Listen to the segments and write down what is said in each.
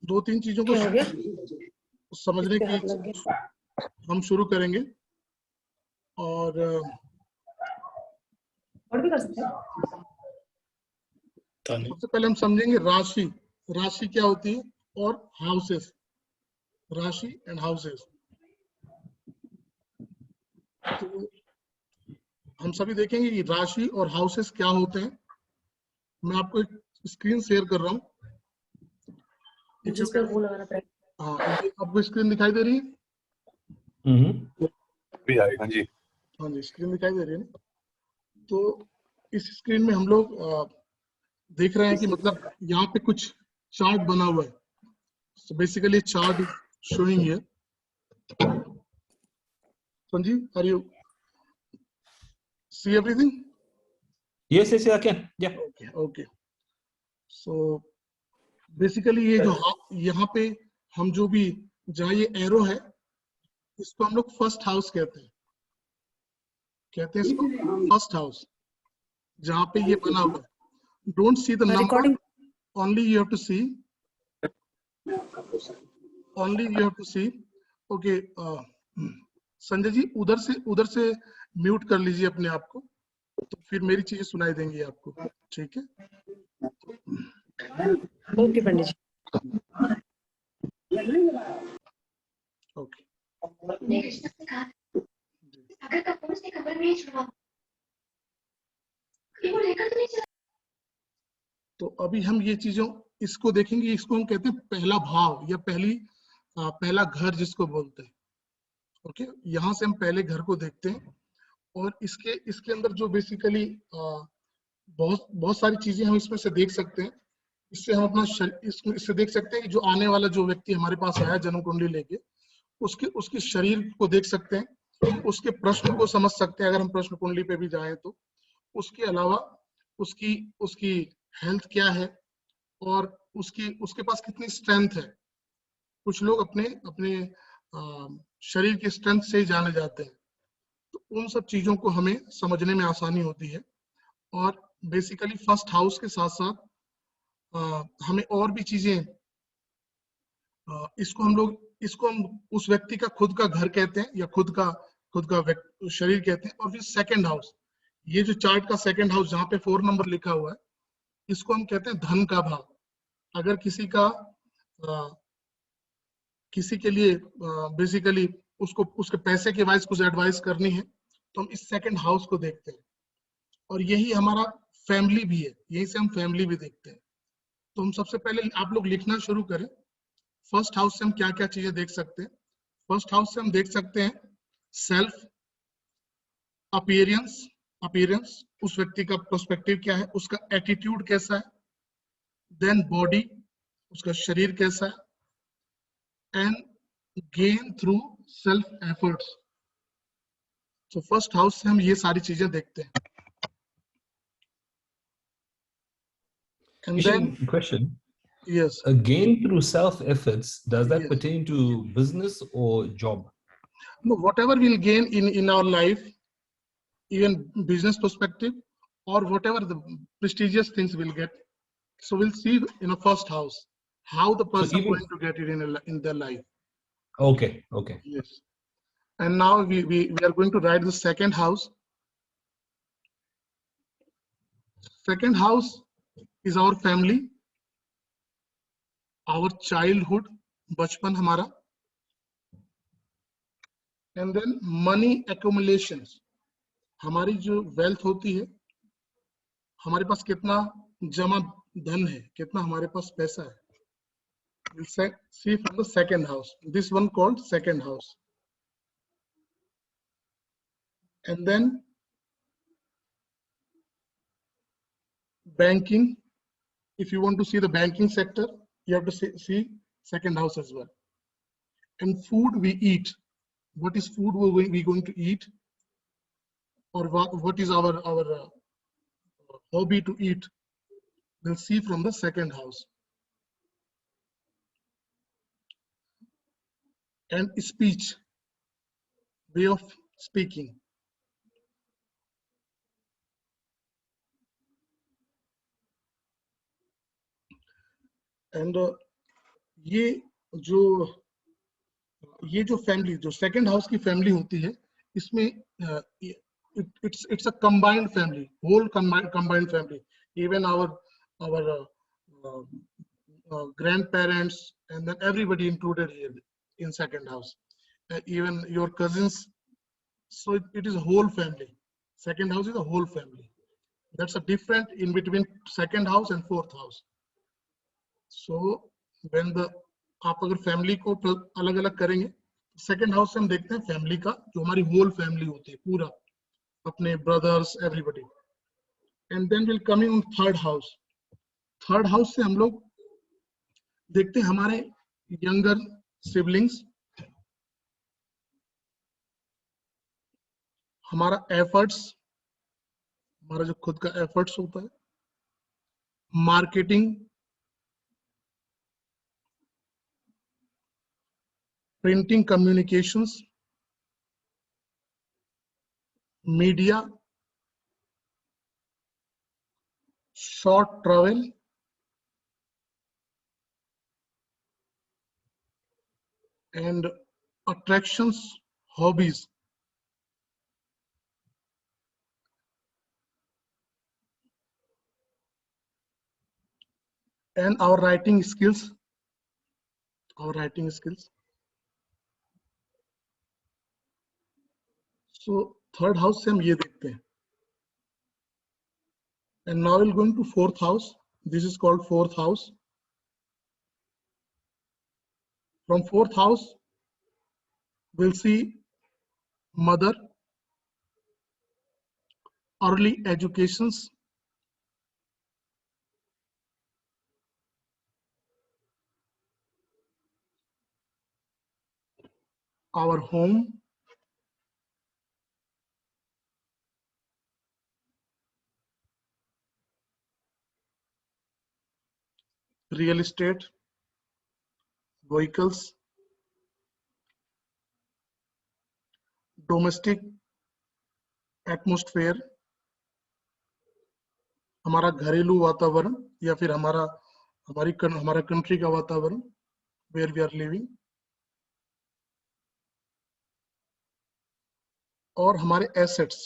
दो तीन चीजों को समझने की हम शुरू करेंगे और भी कर सकते हैं। सबसे पहले हम समझेंगे राशि। राशि क्या होती है और हाउसेस, राशि एंड हाउसेस। तो हम सभी देखेंगे कि राशि और हाउसेस क्या होते हैं। मैं आपको एक स्क्रीन शेयर कर रहा हूँ। हाँ, ये आपको स्क्रीन दिखाई दे रही है? भी आएगा जी। हाँ जी, स्क्रीन दिखाई दे रही है ना? तो इस स्क्रीन में हम लोग देख रहे हैं कि मतलब यहाँ पे कुछ चार्ट बना हुआ है। So basically chart is showing here. Sanjeev, are you see everything? Yes, I can. Yeah. Okay. So basically ये जो यहाँ पे हम जो भी जहाँ ये एरो है, इसको हम लोग फर्स्ट हाउस कहते हैं। कहते हैं इसको फर्स्ट हाउस, जहाँ पे ये बना हुआ है। Don't see the number. Only you have to see. Only you have to see. Okay. Sanjay ji उधर से म्यूट कर लीजिए अपने आप को, तो फिर मेरी चीजें सुनाई देंगी आपको। ठीक है? ओके पंडित जी। ओके। तो अभी हम ये चीजों इसको देखेंगे। इसको हम कहते हैं पहला भाव या पहला घर जिसको बोलते हैं। ओके, यहाँ से हम पहले घर को देखते हैं और इसके अंदर जो बेसिकली बहुत सारी चीजें हम इसमें से देख सकते हैं। इससे हम अपना इससे देख सकते हैं कि जो आने वाला जो व्यक्ति हमारे पास आया जन्म कुंडली लेके, उसके शरीर को देख सकते हैं, उसके प्रश्न को समझ सकते हैं अगर हम प्रश्न कुंडली पे भी जाएं तो। उसके अलावा उसकी हेल्थ क्या है और उसके पास कितनी स्ट्रेंथ है। कुछ लोग अपने शरीर की स्ट्रेंथ से ही जाने जाते हैं। तो उन सब चीजों को हमें समझने में आसानी होती है। और बेसिकली फर्स्ट हाउस के साथ साथ हमें और भी चीजें, इसको हम उस व्यक्ति का खुद का घर कहते हैं या खुद का शरीर कहते हैं। और फिर सेकंड हाउस, ये जो चार्ट का सेकंड हाउस जहाँ पे 4 नंबर लिखा हुआ है, इसको हम कहते हैं धन का भाव। अगर किसी के लिए बेसिकली उसके पैसे के वाइज कुछ एडवाइस करनी है तो हम इस सेकंड हाउस को देखते हैं। और यही हमारा फैमिली भी है, यही से हम फैमिली भी देखते हैं। तो हम सबसे पहले आप लोग लिखना शुरू करें। फर्स्ट हाउस से हम क्या क्या चीजें देख सकते हैं। फर्स्ट हाउस से हम देख सकते हैं सेल्फ, अपीयरेंस, उस व्यक्ति का पर्सपेक्टिव क्या है, उसका एटीट्यूड कैसा है। देन बॉडी, उसका शरीर कैसा है। And gain through self efforts. तो फर्स्ट हाउस से हम ये सारी चीजें देखते हैं। And then question. Yes. A gain through self efforts, does that Yes. pertain to business or job? No, whatever we'll gain in our life, even business perspective, or whatever the prestigious things we'll get, so we'll see in a first house how the person even, going to get it in their life. Okay. Yes. And now we are going to write the second house. Second house is our family, our childhood, बचपन हमारा. And then money accumulations, हमारी जो wealth होती है, हमारे पास कितना जमा धन है, कितना हमारे पास पैसा है. We'll see from the second house. This one called second house. And then banking. If you want to see the banking sector, you have to see second house as well. And food we eat. What is food we going to eat? Or what is our hobby to eat? We'll see from the second house. And speech, way of speaking. And ये जो family, जो second house की family होती है, इसमें it's a combined family, whole combined family. Even our grandparents, and then everybody included here in second house, even your cousins. So it is a whole family. Second house is a whole family. That's a different in between second house and fourth house. So when आप अगर family को अलग अलग करेंगे, second house से हम देखते हैं फैमिली का, जो हमारी होल फैमिली होती है, पूरा अपने brothers everybody. And then will coming on third house. Third house से हम लोग देखते हैं हमारे यंगर सिबलिंग्स, हमारा एफर्ट्स, हमारा जो खुद का एफर्ट्स होता है, marketing, printing, communications, media, short travel, and attractions, hobbies. And our writing skills. So third house से हम ये देखते हैं. And now we'll go into fourth house. This is called fourth house. From fourth house, we'll see mother, early educations, our home, real estate, vehicles, domestic atmosphere, हमारा घरेलू वातावरण या फिर हमारा कंट्री का वातावरण, where we are living, और हमारे assets.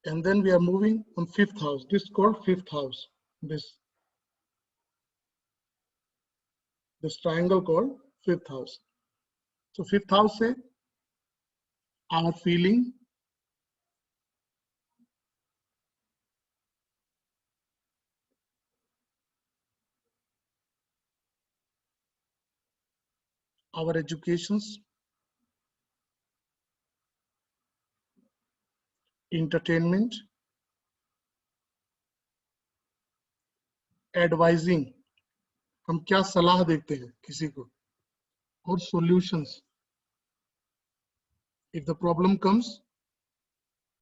And then we are moving on fifth house. This is called fifth house. This triangle called fifth house. So fifth house से our feeling, our educations, entertainment, advising, हम क्या सलाह देते हैं किसी को, और solutions. If the problem comes,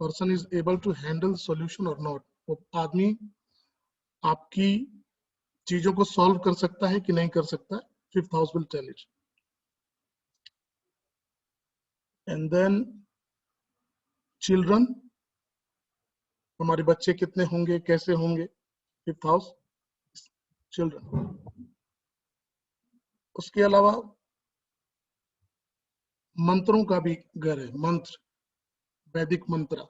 person is able to handle solution or not. वो आदमी आपकी चीजों को solve कर सकता है कि नहीं कर सकता है. Fifth house will tell it. And then children, हमारे बच्चे कितने होंगे, कैसे होंगे. Fifth house, children. उसके अलावा मंत्रों का भी घर है, मंत्र, वैदिक मंत्र.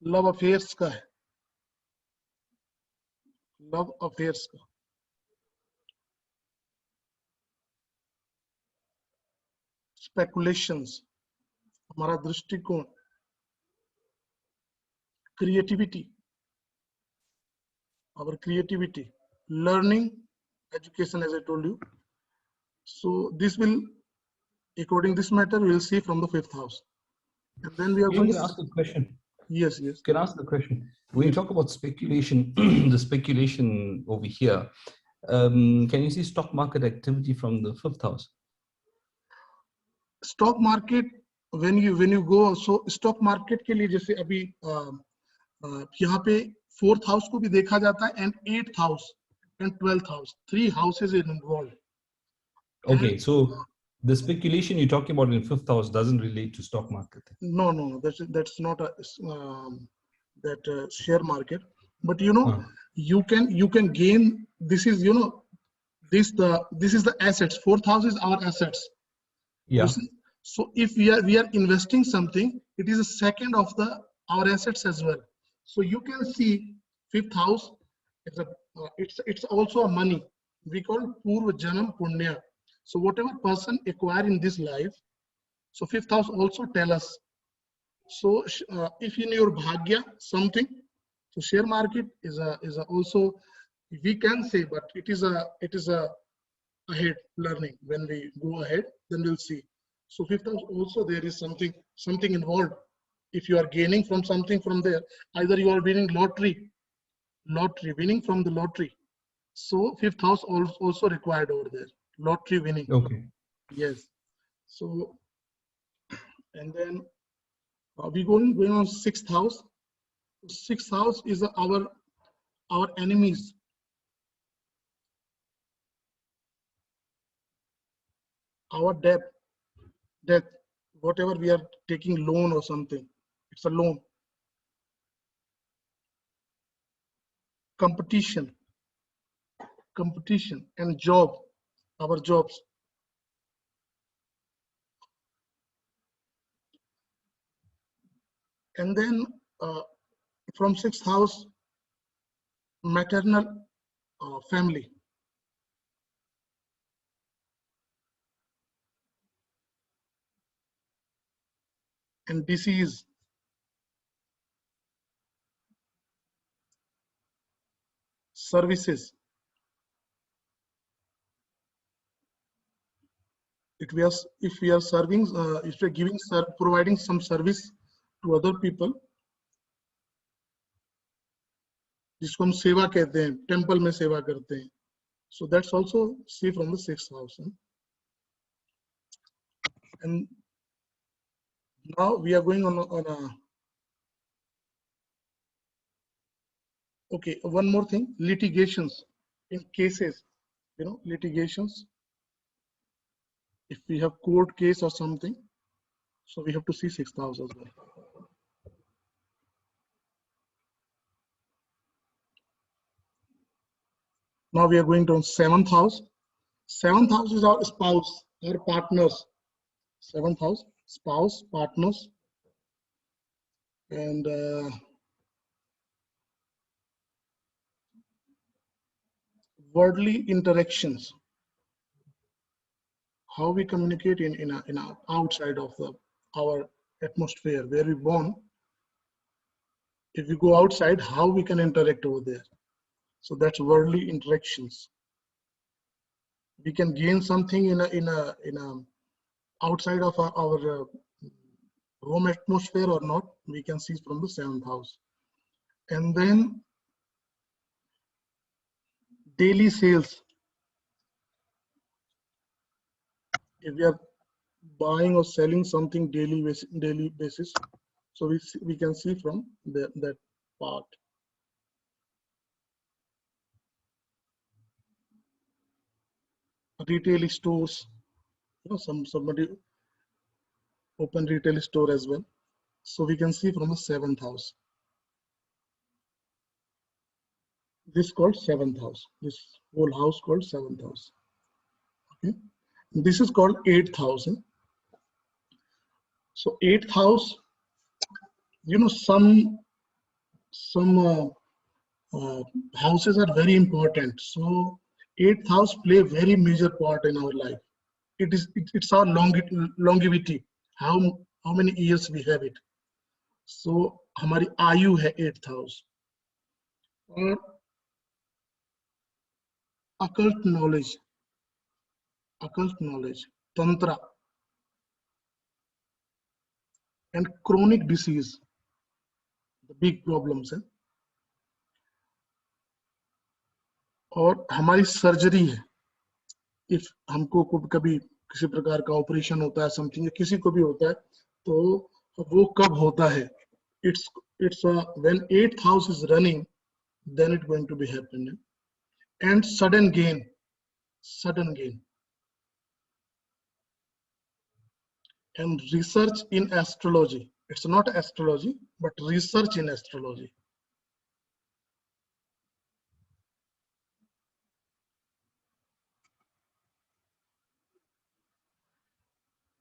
लव अफेयर्स का है, लव अफेयर्स का. स्पेकुलेशंस, हमारा दृष्टिकोण. Creativity, our creativity. Learning, education, as I told you. So this will, according this matter, we will see from the fifth house. And then we are going Can to I ask a question? Yes. Can I ask the question? When you talk about speculation, the speculation over here, can you see stock market activity from the fifth house? Stock market, when you go, so stock market के लिए जैसे अभी यहाँ पे fourth house को भी देखा जाता है, and eighth house and 12th house, 3 houses are involved. Okay, so the speculation you're talking about in fifth house doesn't relate to stock market. No, that's not a share market. But you know, you can gain. This is, you know, this is the assets. Fourth house is our assets. Yeah. You see? So if we are investing something, it is a second of our assets as well. So you can see fifth house. It's also a money. We call Purva Janam Punya. So whatever person acquire in this life, so fifth house also tell us. So if in your bhagya something, so share market is also, we can say, but it is a ahead learning. When we go ahead, then we'll see. So fifth house also, there is something involved. If you are gaining from something from there, either you are winning lottery, winning from the lottery. So fifth house also required over there, lottery winning. Okay. Yes. So, and then we going on sixth house. Sixth house is our enemies. Our debt, whatever we are taking loan or something, it's a loan. Competition and job, our jobs. And then from sixth house, maternal family. And disease. Services. If we are serving, if we are giving, providing some service to other people, जिसको हम सेवा कहते हैं, temple में सेवा करते हैं, so that's also see from the sixth house. And now we are going on a okay, one more thing, litigations. In cases, you know, litigations, if we have court case or something, so we have to see sixth house as well. Now we are going to seventh house. Seventh house is our spouse, our partners. Seventh house, spouse, partners, and worldly interactions. How we communicate in a outside of our atmosphere where we born. If we go outside, how we can interact over there. So that's worldly interactions. We can gain something in a outside of our home atmosphere or not. We can see from the seventh house. And then daily sales. If we are buying or selling something daily basis, so we can see from that part. Retail stores, you know, somebody open retail store as well, so we can see from the seventh house. This called seventh house. This whole house called seventh house. Okay, this is called eighth house. So eighth house, you know, some houses are very important. So eighth house play a very major part in our life. It's our longevity. How many years we have it. So हमारी आयु है eighth house. और occult knowledge, tantra, and chronic disease, the big problems है. और हमारी surgery है. If हमको कभी किसी प्रकार का ऑपरेशन होता है, समथिंग, किसी को भी होता है, तो वो कब होता है? It's when eighth house is running, then it's going to be happening. And sudden gain. and research in astrology. It's not astrology, but research in astrology.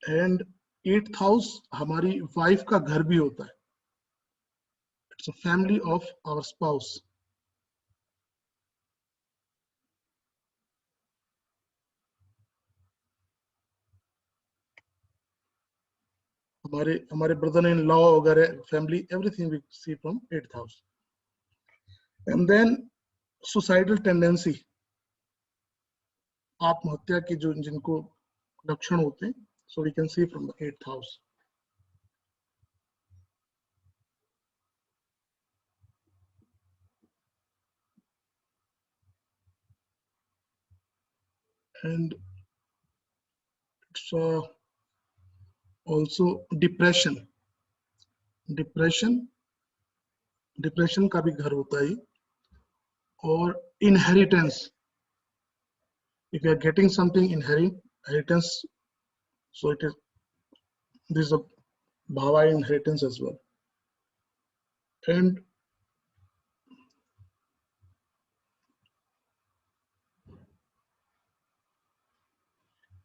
And 8th house हमारी वाइफ का घर भी होता है. It's a family of our spouse. हमारे हमारे brother in law वगैरह family, everything we see from 8th house. And then suicidal tendency, आत्महत्या की जो जिनको लक्षण होते हैं, so we can see from the 8th house. And it's also depression. Depression का भी घर होता है. और inheritance, if you are getting something inheritance, so it is, this is a bhava inheritance as well. And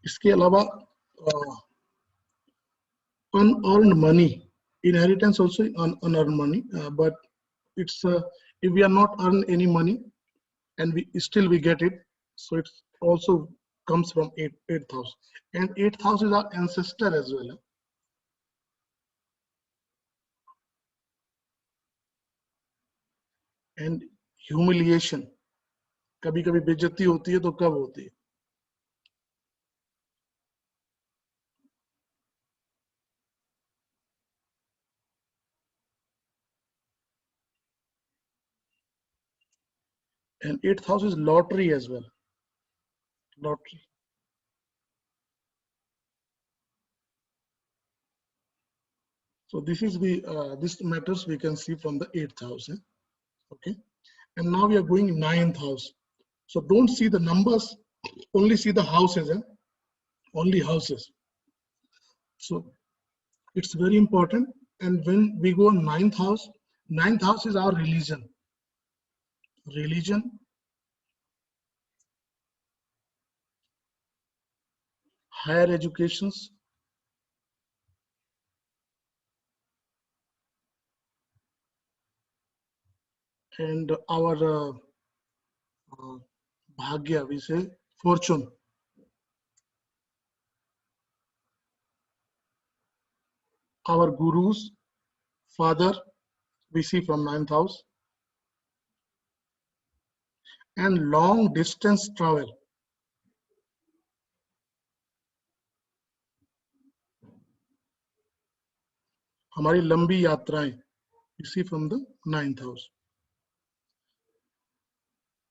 इसके अलावा unearned money, inheritance also unearned money, but it's if we are not earn any money and we get it, so it also comes from 8th house. And 8th house is our ancestor as well. And humiliation, कभी कभी बेइज्जती होती है, तो कब होती है? And 8th house is lottery as well. Lottery. So this is the this matters we can see from the 8th house. Okay. And now we are going 9th house. So don't see the numbers, only see the houses. Only houses. So it's very important. And when we go 9th house is our religion. Higher educations, and our bhagya, we say fortune. Our gurus, father, we see from 9th house. And long distance travel. हमारी लंबी यात्राएं, you see from the 9th house.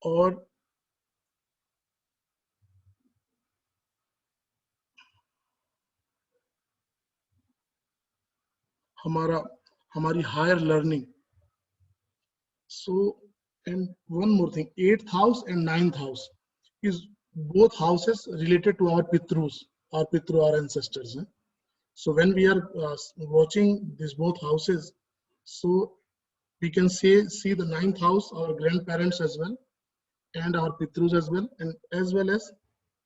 और हमारी higher learning. So, and one more thing, 8th house and 9th house is both houses related to our pitrus, our ancestors. So when we are watching these both houses, so we can see the 9th house, our grandparents as well, and our pitrus as well, and as well as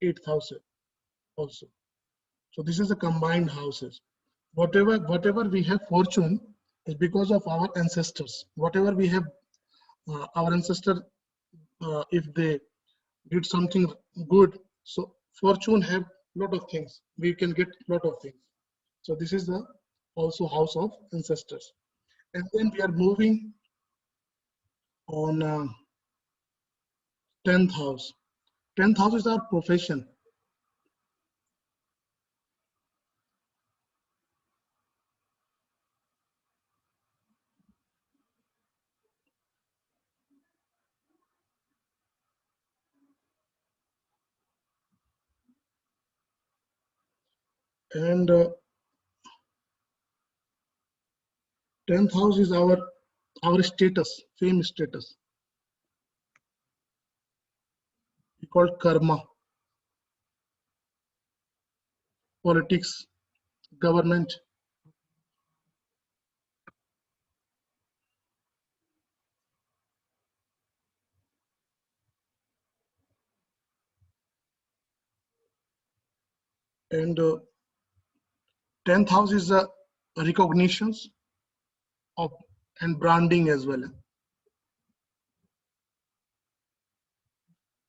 8th house also. So this is a combined houses. Whatever we have fortune is because of our ancestors. Whatever we have, our ancestor, if they did something good, so fortune have lot of things. We can get lot of things. So this is the also house of ancestors. And then we are moving on 10th house. 10th house is our profession. And 10th house is our status, fame status. We call karma, politics, government, and 10th house is the recognitions of and branding as well,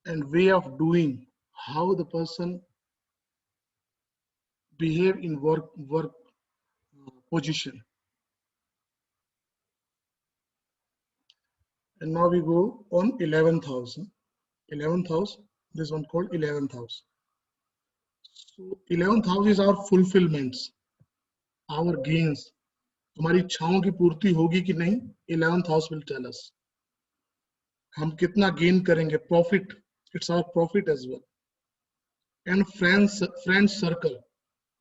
and way of doing, how the person behave in work position. And now we go on 11th house. 11th house, this one called 11th house. So 11th house is our fulfillments, our gains. हमारी इच्छाओं की पूर्ति होगी कि नहीं, 11th house will tell us. हम कितना gain करेंगे, profit, it's our profit as well. And friends circle,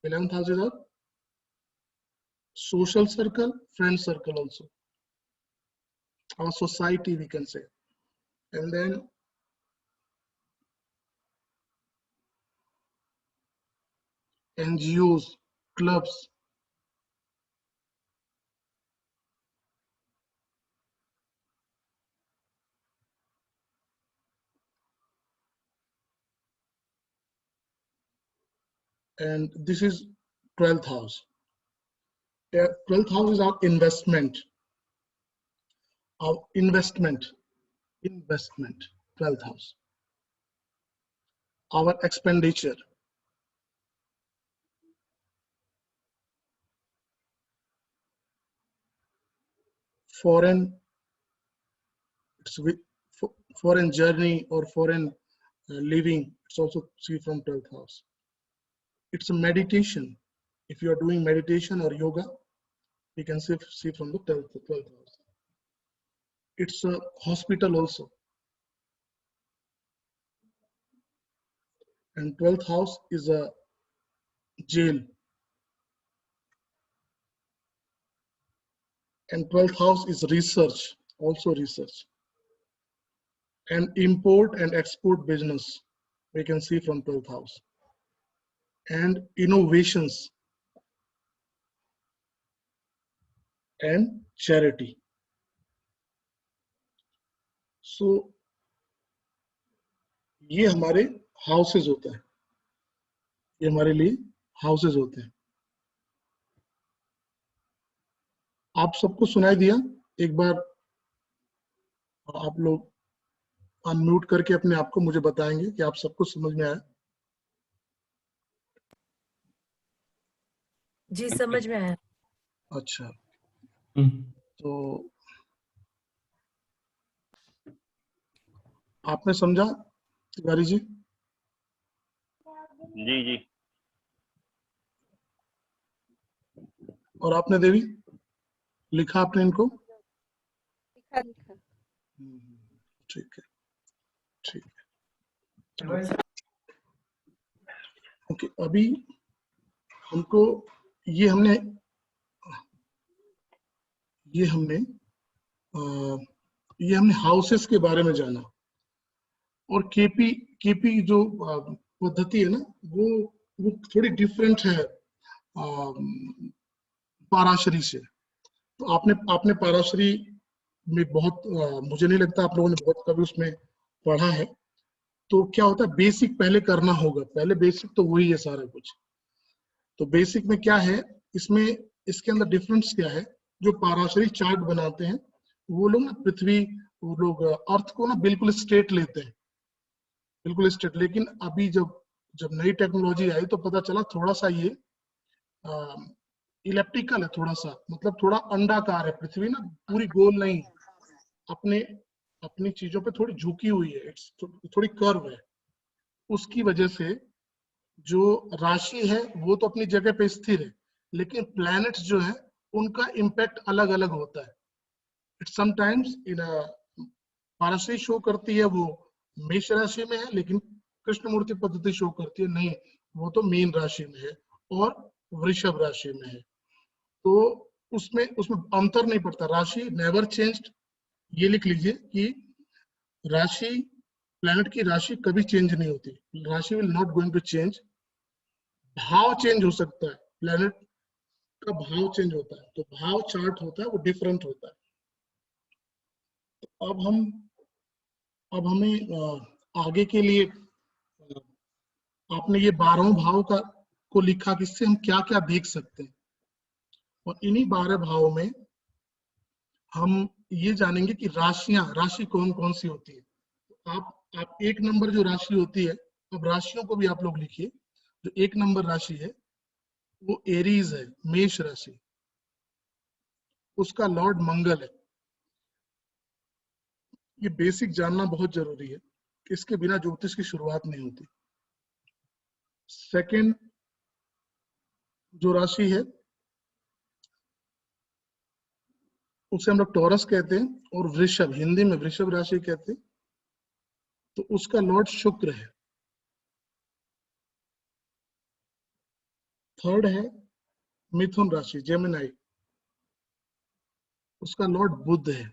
11th house is our social circle, friend circle also, our society we can say. And then NGOs, clubs, and this is 12th house. 12th house is our investment. Our investment, 12th house. Our expenditure, foreign, foreign journey or foreign living, it's also see from 12th house. It's a meditation. If you are doing meditation or yoga, you can see from the 12th house. It's a hospital also. And 12th house is a jail. And 12th house is research, also research. And import and export business, we can see from 12th house. And innovations and charity. So ये हमारे houses होते हैं, ये हमारे लिए houses होते हैं. आप सबको सुनाई दिया? एक बार आप लोग अनम्यूट करके अपने आप को मुझे बताएंगे कि आप सबको समझ में आया? जी समझ में आया. अच्छा, तो आपने समझा तिवारी जी? जी जी. और आपने देवी लिखा आपने इनको? लिखा. ठीक है, ठीक है. ओके, अभी हमको ये हमने हाउसेस के बारे में जाना. और केपी जो पद्धति है ना, वो थोड़ी डिफरेंट है पाराशरी से. तो आपने पाराशरी में बहुत, मुझे नहीं लगता आप लोगों ने बहुत कभी उसमें पढ़ा है. तो क्या होता है, बेसिक पहले करना होगा. पहले बेसिक तो वही है सारा कुछ. तो बेसिक में क्या है, इसके अंदर डिफरेंस क्या है? जो पाराशरी चार्ट बनाते हैं वो लोग ना वो लोग अर्थ को ना बिल्कुल स्ट्रेट लेते हैं, बिल्कुल स्ट्रेट. लेकिन अभी जब नई टेक्नोलॉजी आई तो पता चला थोड़ा सा ये इलेप्टिकल है, थोड़ा सा, मतलब थोड़ा अंडाकार है. पृथ्वी ना पूरी गोल नहीं, अपनी चीजों पे थोड़ी झुकी हुई है, थोड़ी कर्व है. उसकी वजह से जो राशि है वो तो अपनी जगह पे स्थिर है, लेकिन प्लैनेट्स जो है उनका इम्पैक्ट अलग अलग होता है. It sometimes in Parashari show करती है वो मेष राशि में है, लेकिन कृष्णमूर्ति पद्धति शो करती है नहीं, वो तो मीन राशि में है और वृषभ राशि में है. तो उसमें अंतर नहीं पड़ता. राशि नेवर चेंज्ड, ये लिख लीजिए कि राशि, प्लैनेट की राशि कभी चेंज नहीं होती. राशि will not going to change. भाव चेंज हो सकता है, प्लैनेट उसका भाव चेंज होता है, तो भाव चार्ट होता है वो डिफरेंट होता है। तो अब हमें आगे के लिए आपने ये 12 भाव को लिखा, किससे हम क्या क्या देख सकते हैं, और इन्हीं 12 भावों में हम ये जानेंगे कि राशि कौन कौन सी होती है। आप 1 नंबर जो राशि होती है, अब राशियों को भी आप लोग लिखिए। जो 1 नंबर राशि है वो एरीज है, मेष राशि, उसका लॉर्ड मंगल है। ये बेसिक जानना बहुत जरूरी है कि इसके बिना ज्योतिष की शुरुआत नहीं होती। सेकंड जो राशि है उसे हम लोग टॉरस कहते हैं, और वृषभ, हिंदी में वृषभ राशि कहते हैं, तो उसका लॉर्ड शुक्र है। थर्ड है मिथुन राशि, जेमिनाई, उसका लॉर्ड बुध है।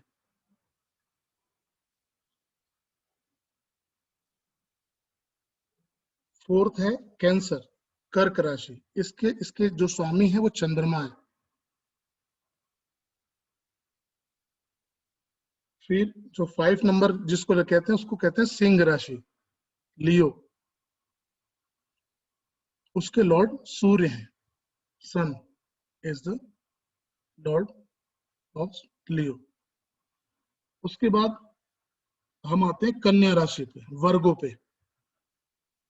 फोर्थ है कैंसर, कर्क राशि, इसके जो स्वामी है वो चंद्रमा है। फिर जो 5 नंबर जिसको कहते हैं उसको कहते हैं सिंह राशि, लियो, उसके लॉर्ड सूर्य हैं। सन इज द लॉर्ड ऑफ लियो। उसके बाद हम आते हैं कन्या राशि पे, वर्गो पे,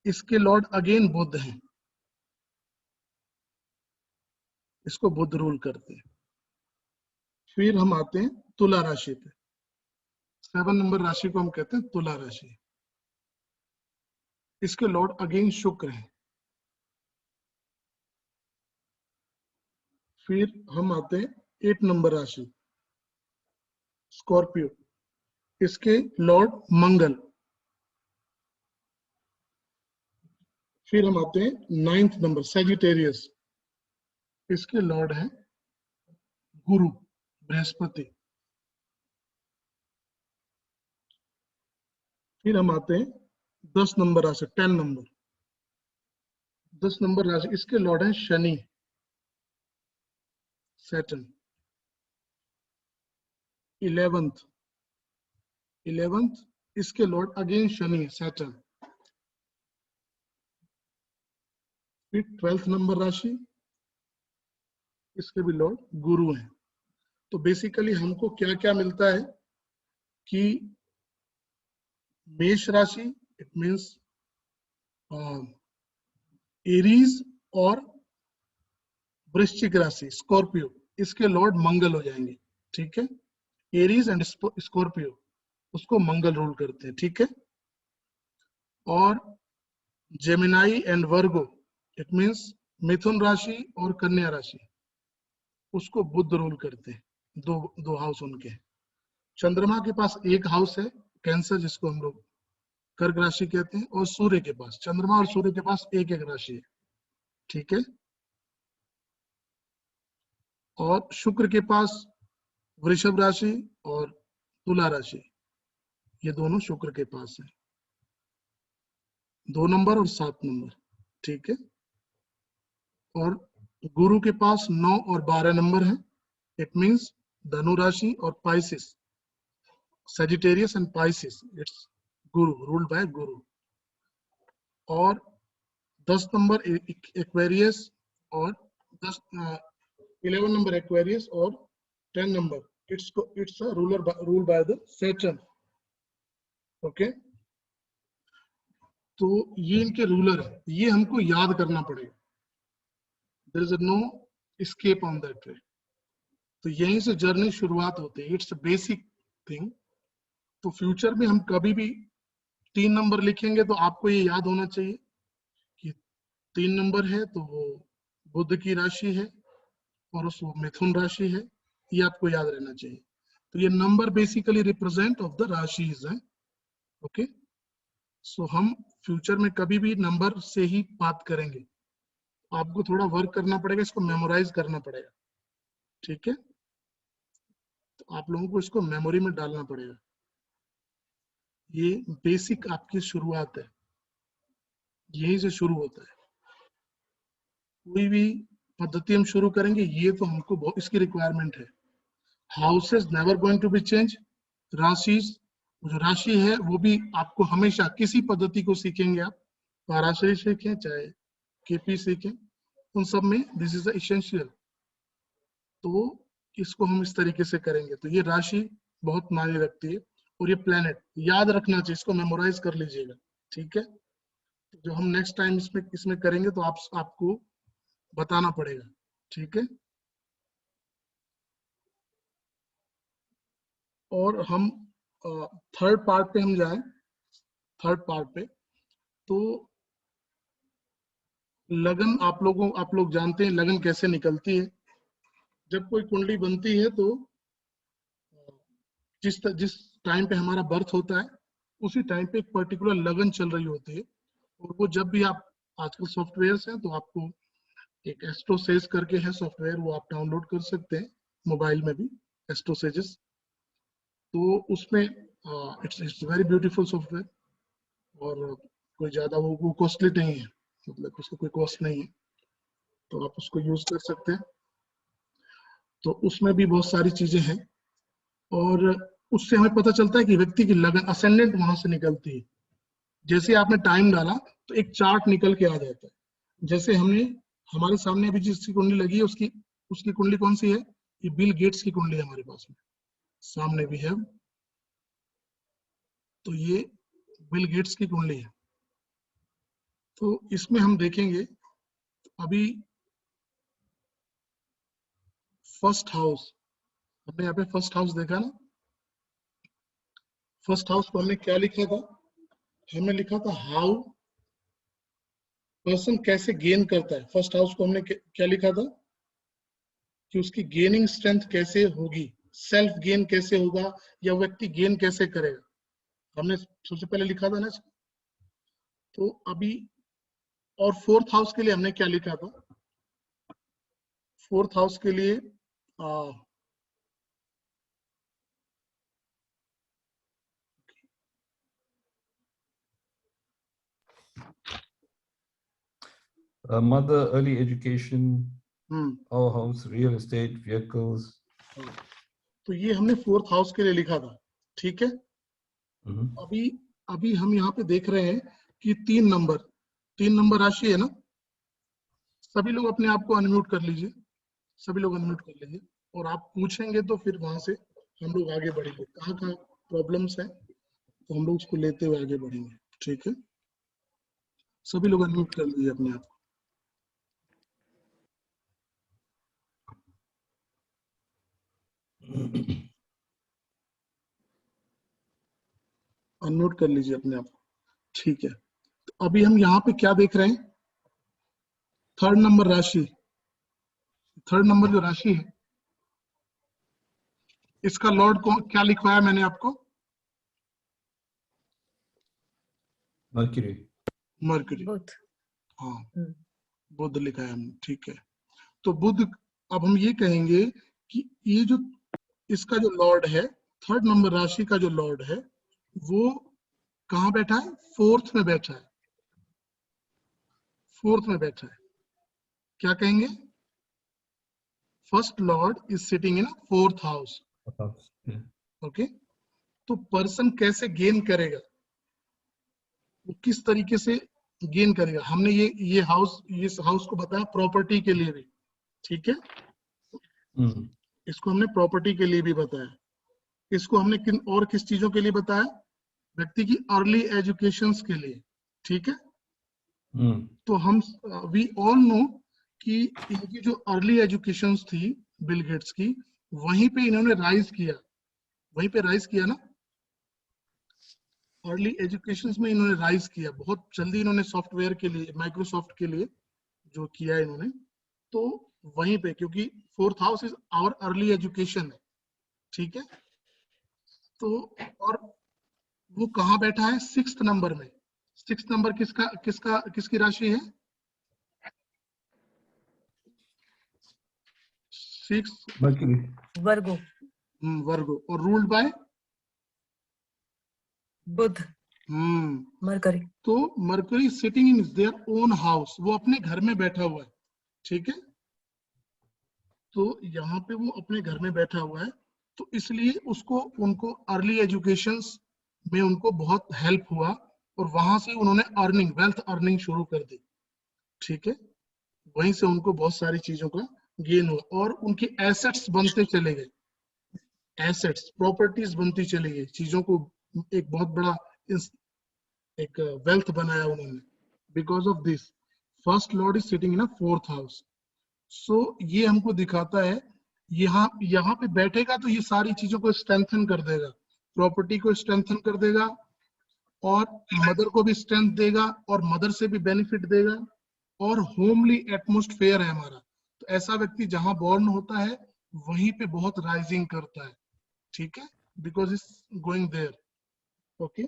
इसके लॉर्ड अगेन बुध हैं, इसको बुध रूल करते हैं। फिर हम आते हैं तुला राशि पे, 7 नंबर राशि को हम कहते हैं तुला राशि, इसके लॉर्ड अगेन शुक्र हैं। फिर हम आते हैं 8 नंबर राशि, स्कॉर्पियो, इसके लॉर्ड मंगल। फिर हम आते हैं 9th नंबर, सैजिटेरियस, इसके लॉर्ड है गुरु, बृहस्पति। फिर हम आते हैं 10 नंबर राशि, 10 नंबर, 10 नंबर राशि, इसके लॉर्ड है शनि, सैटर्न। 11th इसके लॉर्ड अगेन शनि, सैटर्न। फिर 12th नंबर राशि, इसके भी लॉर्ड गुरु हैं। तो बेसिकली हमको क्या क्या मिलता है कि मेष राशि इट मींस एरीज, और वृश्चिक राशि स्कॉर्पियो, इसके लॉर्ड मंगल हो जाएंगे। ठीक है, एरीज एंड स्कॉर्पियो, उसको मंगल रूल करते हैं। ठीक है, और Gemini and Virgo it means मिथुन राशि और कन्या राशि, उसको बुध रूल करते हैं। दो हाउस उनके हैं। चंद्रमा के पास एक हाउस है, कैंसर, जिसको हम लोग कर्क राशि कहते हैं, और सूर्य के पास, चंद्रमा और सूर्य के पास एक एक राशि है। ठीक है, और शुक्र के पास वृषभ राशि और तुला राशि, ये दोनों शुक्र के पास है, 2 नंबर और 7 नंबर। ठीक है, और गुरु के पास 9 और 12 नंबर है, इट मींस धनु राशि और Pisces, Sagittarius and Pisces, it's Guru, ruled by गुरु। और 10 नंबर एक्वेरियस, और 11 नंबर एक्वेरियस, और 10 number it's rule by the Saturn. Okay, तो ये इनके रूलर है, ये हमको याद करना पड़ेगा। There is no escape on that way. तो यहीं से जर्नी शुरुआत होती है, इट्स अ बेसिक थिंग। तो फ्यूचर में हम कभी भी 3 नंबर लिखेंगे तो आपको ये याद होना चाहिए कि 3 नंबर है तो वो बुध की राशि है, और उस मिथुन राशि है, ये आपको याद रहना चाहिए। तो ये number basically represent of the राशिज है। ओके, सो हम फ्यूचर में कभी भी नंबर से ही बात करेंगे, आपको थोड़ा वर्क करना पड़ेगा, इसको मेमोराइज करना पड़ेगा। ठीक है, तो आप लोगों को इसको मेमोरी में डालना पड़ेगा। ये बेसिक आपकी शुरुआत है, यही से शुरू होता है। कोई भी पद्धति हम शुरू करेंगे, ये तो हमको बहुत इसकी रिक्वायरमेंट है। Houses never going to be change, राशि, जो राशि है वो भी आपको हमेशा किसी पद्धति को सीखेंगे आप, पाराशरी सीखें चाहे केपी सीखें, उन सब में दिस इज एसेंशियल। तो इसको हम इस तरीके से करेंगे। तो ये राशि बहुत मायने रखती है, और ये प्लेनेट याद रखना चाहिए, इसको मेमोराइज कर लीजिएगा, ठीक है। जो हम नेक्स्ट टाइम इसमें करेंगे तो आपको बताना पड़ेगा, ठीक है। और हम थर्ड पार्ट पे हम जाएं, थर्ड पार्ट पे तो लगन आप लोग जानते हैं लगन कैसे निकलती है। जब कोई कुंडली बनती है तो जिस टाइम पे हमारा बर्थ होता है उसी टाइम पे एक पर्टिकुलर लगन चल रही होती है, और वो जब भी आप, आजकल सॉफ्टवेयर्स हैं तो आपको एक एस्ट्रोसेज करके है सॉफ्टवेयर, वो आप डाउनलोड कर सकते हैं मोबाइल में भी, एस्ट्रोसेजेस। तो उसमें इट्स वेरी ब्यूटीफुल सॉफ्टवेयर, और कोई ज्यादा वो कॉस्टली नहीं है, मतलब उसका कोई कॉस्ट नहीं है, तो आप उसको यूज कर सकते हैं। तो उसमें भी बहुत सारी चीजें हैं, और उससे हमें पता चलता है कि व्यक्ति की लगन असेंडेंट वहां से निकलती है। जैसे आपने टाइम डाला तो एक चार्ट निकल के आ जाता है। जैसे हमारे सामने अभी जिसकी कुंडली लगी है उसकी कुंडली कौन सी है? ये बिल गेट्स की कुंडली है हमारे पास में, सामने भी है। तो ये बिल गेट्स की कुंडली है। तो इसमें हम देखेंगे अभी फर्स्ट हाउस, हमने यहाँ पे फर्स्ट हाउस देखा ना। फर्स्ट हाउस को हमने क्या लिखा था? हमने लिखा था हाउ पर्सन कैसे गेन करता है। फर्स्ट हाउस को हमने क्या लिखा था कि उसकी गेनिंग स्ट्रेंथ कैसे होगी, सेल्फ गेन कैसे होगा, या व्यक्ति गेन कैसे करेगा, हमने सबसे पहले लिखा था ना। तो अभी और फोर्थ हाउस के लिए हमने क्या लिखा था? फोर्थ हाउस के लिए mother, early education, our house, real estate, vehicles. तो ये हमने फोर्थ हाउस के लिए लिखा था, ठीक है। अभी हम यहाँ पे देख रहे हैं कि 3 नंबर राशि है ना। सभी लोग अपने आप को अनम्यूट कर लीजिए, सभी लोग अनम्यूट कर लीजिए, और आप पूछेंगे तो फिर वहां से हम लोग आगे बढ़ेंगे। कहाँ कहाँ प्रॉब्लम्स है तो हम लोग उसको लेते हुए आगे बढ़ेंगे, ठीक है। सभी लोग अनम्यूट कर लीजिए अपने आप। अनम्यूट कर लीजिए अपने आप, ठीक है। तो अभी हम यहाँ पे क्या देख रहे हैं? थर्ड नंबर राशि, थर्ड नंबर जो राशि है इसका लॉर्ड को क्या लिखवाया मैंने आपको? मर्क्यूरी। हाँ, बुध लिखा है हमने, ठीक है। तो बुध, अब हम ये कहेंगे कि ये जो इसका जो लॉर्ड है, थर्ड नंबर राशि का जो लॉर्ड है वो कहाँ बैठा है? फोर्थ में बैठा है, फोर्थ में बैठा है। क्या कहेंगे? First lord is sitting in fourth house, okay. तो पर्सन कैसे गेन करेगा, वो किस तरीके से गेन करेगा? हमने ये हाउस को बताया प्रॉपर्टी के लिए भी, ठीक है। इसको हमने प्रॉपर्टी के लिए भी बताया। इसको हमने किस चीजों के लिए बताया? व्यक्ति की अर्ली एजुकेशन के लिए, ठीक है। तो हम वी ऑल नो कि इनकी जो अर्ली एजुकेशन थी बिल गेट्स की, वहीं पे इन्होंने राइज किया, वहीं पे राइज किया ना। अर्ली एजुकेशन में इन्होंने राइज किया, बहुत जल्दी इन्होंने सॉफ्टवेयर के लिए, माइक्रोसॉफ्ट के लिए जो किया इन्होंने, तो वहीं पे, क्योंकि fourth house is our early education है, ठीक है। तो और वो कहाँ बैठा है? 6th नंबर में। 6th नंबर किसकी राशि है? 6 वर्गो। वर्गो, और रूल्ड बाय बुध, मरकरी। तो mercury sitting in their own house, वो अपने घर में बैठा हुआ है, ठीक है। तो यहाँ पे वो अपने घर में बैठा हुआ है, तो इसलिए उसको उनको अर्ली एजुकेशंस में उनको बहुत हेल्प हुआ और वहां से उन्होंने वेल्थ अर्निंग शुरू कर दी। ठीक है, वहीं से उनको बहुत सारी चीजों का गेन हुआ और उनकी एसेट्स बनते चले गए, एसेट्स प्रॉपर्टीज बनती चली गई, चीजों को एक बहुत बड़ा एक वेल्थ बनाया उन्होंने। Because of this first lord is sitting in a 4th house. So ये हमको दिखाता है यहाँ पे बैठेगा तो ये सारी चीजों को स्ट्रेंथन कर देगा, प्रॉपर्टी को स्ट्रेंथन कर देगा और मदर को भी स्ट्रेंथ देगा और मदर से भी बेनिफिट देगा और होमली एटमोस्फेयर है हमारा। तो ऐसा व्यक्ति जहां बॉर्न होता है वहीं पे बहुत राइजिंग करता है। ठीक है, because is going there. Okay,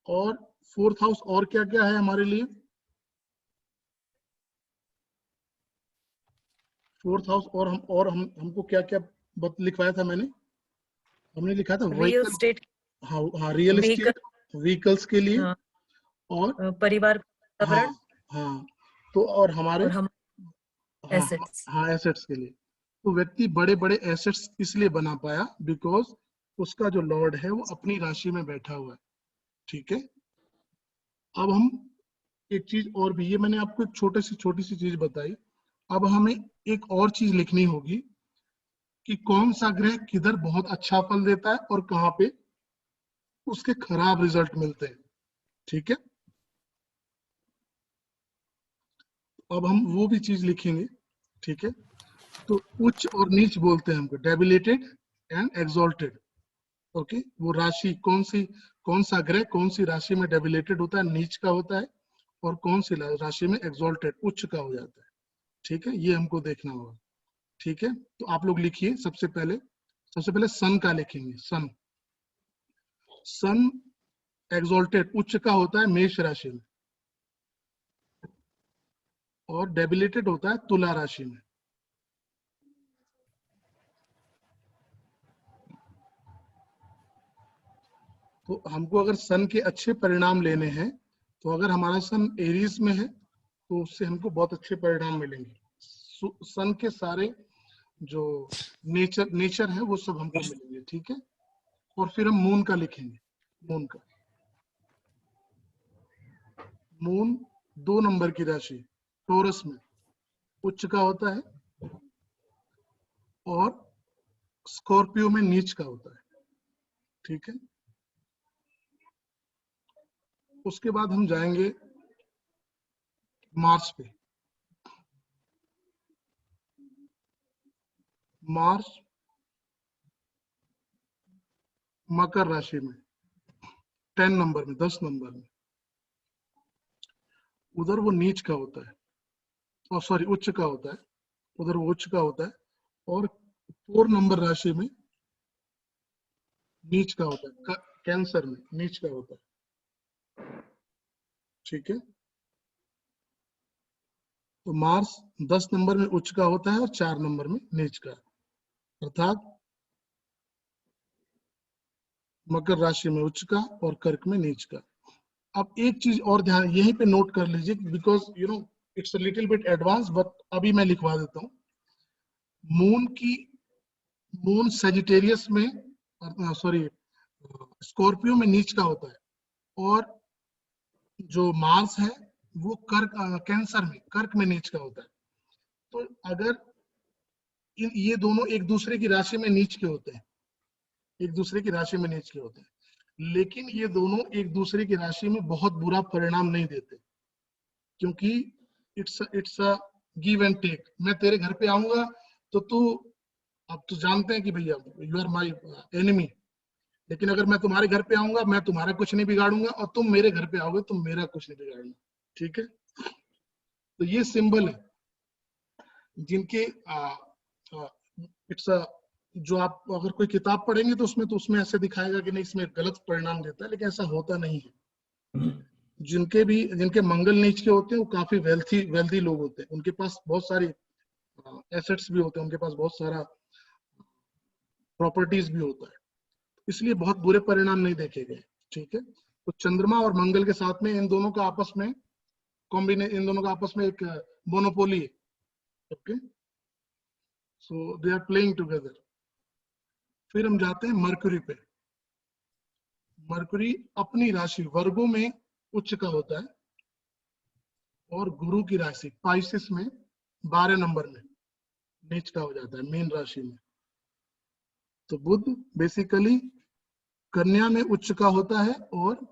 और 4th हाउस और क्या क्या है हमारे लिए? 4th हाउस और हमको क्या क्या लिखवाया था मैंने? हमने लिखा था रियल एस्टेट, हाँ रियल एस्टेट, व्हीकल्स के लिए, हाँ, और परिवार, वातावरण, हाँ तो और हमारे और हम एसेट्स। हाँ एसेट्स के लिए। तो व्यक्ति बड़े बड़े एसेट्स इसलिए बना पाया बिकॉज उसका जो लॉर्ड है वो अपनी राशि में बैठा हुआ है। ठीक है, अब हम एक चीज और भी, ये मैंने आपको एक छोटी सी चीज बताई, अब हमें एक और चीज लिखनी होगी कि कौन सा ग्रह किधर बहुत अच्छा फल देता है और कहाँ पे उसके खराब रिजल्ट मिलते हैं। ठीक है, अब हम वो भी चीज लिखेंगे। ठीक है, तो उच्च और नीच बोलते हैं हमको, डेबिलेटेड एंड एक्सॉल्टेड। ओके, वो राशि कौन सा ग्रह कौन सी राशि में डेबिलेटेड होता है, नीच का होता है, और कौन सी राशि में एक्सॉल्टेड उच्च का हो जाता है। ठीक है, ये हमको देखना होगा। ठीक है, तो आप लोग लिखिए। सबसे पहले सन का लिखेंगे। सन एक्सॉल्टेड उच्च का होता है मेष राशि में और डेबिलेटेड होता है तुला राशि में। तो हमको अगर सन के अच्छे परिणाम लेने हैं तो अगर हमारा सन एरीज में है तो उससे हमको बहुत अच्छे परिणाम मिलेंगे। सन के सारे जो नेचर है वो सब हमको मिलेंगे। ठीक है, और फिर हम मून का लिखेंगे। मून 2 नंबर की राशि टोरस में उच्च का होता है और स्कॉर्पियो में नीच का होता है। ठीक है, उसके बाद हम जाएंगे मार्स पे। मार्स मकर राशि में 10 नंबर में 10 नंबर में, उधर वो नीच का होता है, और सॉरी उच्च का होता है, उधर वो उच्च का होता है, और 4 नंबर राशि में नीच का होता है, कैंसर में नीच का होता है। ठीक है, तो मार्स 10 नंबर में उच्च का होता है और 4 नंबर में नीच का, अर्थात मकर राशि में उच्च का और कर्क में नीच का। अब एक चीज और ध्यान यहीं पे नोट कर लीजिए, because you know it's a little bit advance, but अभी मैं लिखवा देता हूँ। मून सेजिटेरियस में, सॉरी स्कॉर्पियो में नीच का होता है, और जो मार्स है वो कैंसर में कर्क में नीच का होता है। तो अगर ये दोनों एक दूसरे की राशि में नीच के होते हैं, लेकिन ये दोनों एक दूसरे की राशि में बहुत बुरा परिणाम नहीं देते, क्योंकि it's a give and take. मैं तेरे घर पे आऊंगा तो अब तो जानते हैं कि भैया यू आर माय एनिमी, लेकिन अगर मैं तुम्हारे घर पे आऊंगा मैं तुम्हारा कुछ नहीं बिगाड़ूंगा, और तुम मेरे घर पे आओगे तुम मेरा कुछ नहीं बिगाड़ना। ठीक है, तो ये सिंबल है जिनके इट्स जो आप अगर कोई किताब पढ़ेंगे तो उसमें ऐसे दिखाएगा कि नहीं इसमें गलत परिणाम देता है, लेकिन ऐसा होता नहीं है। जिनके मंगल नीच के होते हैं वो काफी वेल्थी लोग होते हैं, उनके पास बहुत सारी एसेट्स भी होते हैं, उनके पास बहुत सारा प्रॉपर्टीज भी होता है, इसलिए बहुत बुरे परिणाम नहीं देखे गए। ठीक है, तो चंद्रमा और मंगल के साथ में इन दोनों का आपस में एक मोनोपोली है। Okay, so they are playing together. फिर हम जाते हैं मरकरी पे। मरकरी अपनी राशि वर्गों में उच्च का होता है और गुरु की राशि पाइसेस में 12 नंबर में नीच का हो जाता है, मीन राशि में। तो बुध बेसिकली कन्या में उच्च का होता है और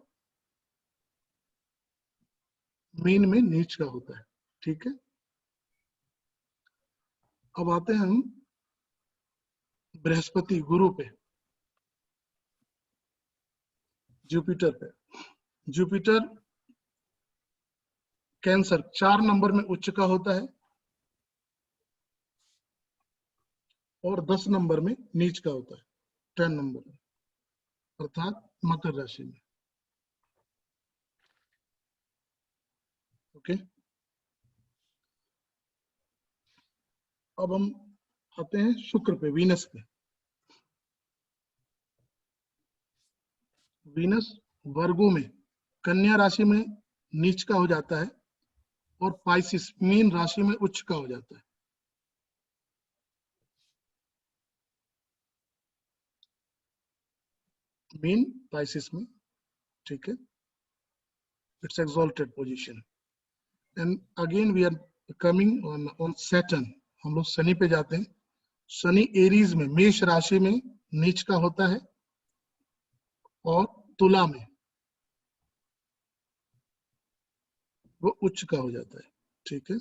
मीन में नीच का होता है। ठीक है, अब आते हैं हम बृहस्पति गुरु पे, जुपिटर पे। जुपिटर कैंसर 4 नंबर में उच्च का होता है और 10 नंबर में नीच का होता है, 10 नंबर में, अर्थात मकर राशि में। ओके, अब हम आते हैं शुक्र पे, वीनस पे। वीनस वर्गों में कन्या राशि में नीच का हो जाता है और पाइसिस मीन राशि में उच्च का हो जाता है। मीन पाइसिस में, ठीक है, it's exalted position. And again we are coming on Saturn. हम लोग शनि पे जाते हैं। शनि एरीज में मेष राशि में नीच का होता है और तुला में वो उच्च का हो जाता है। ठीक है,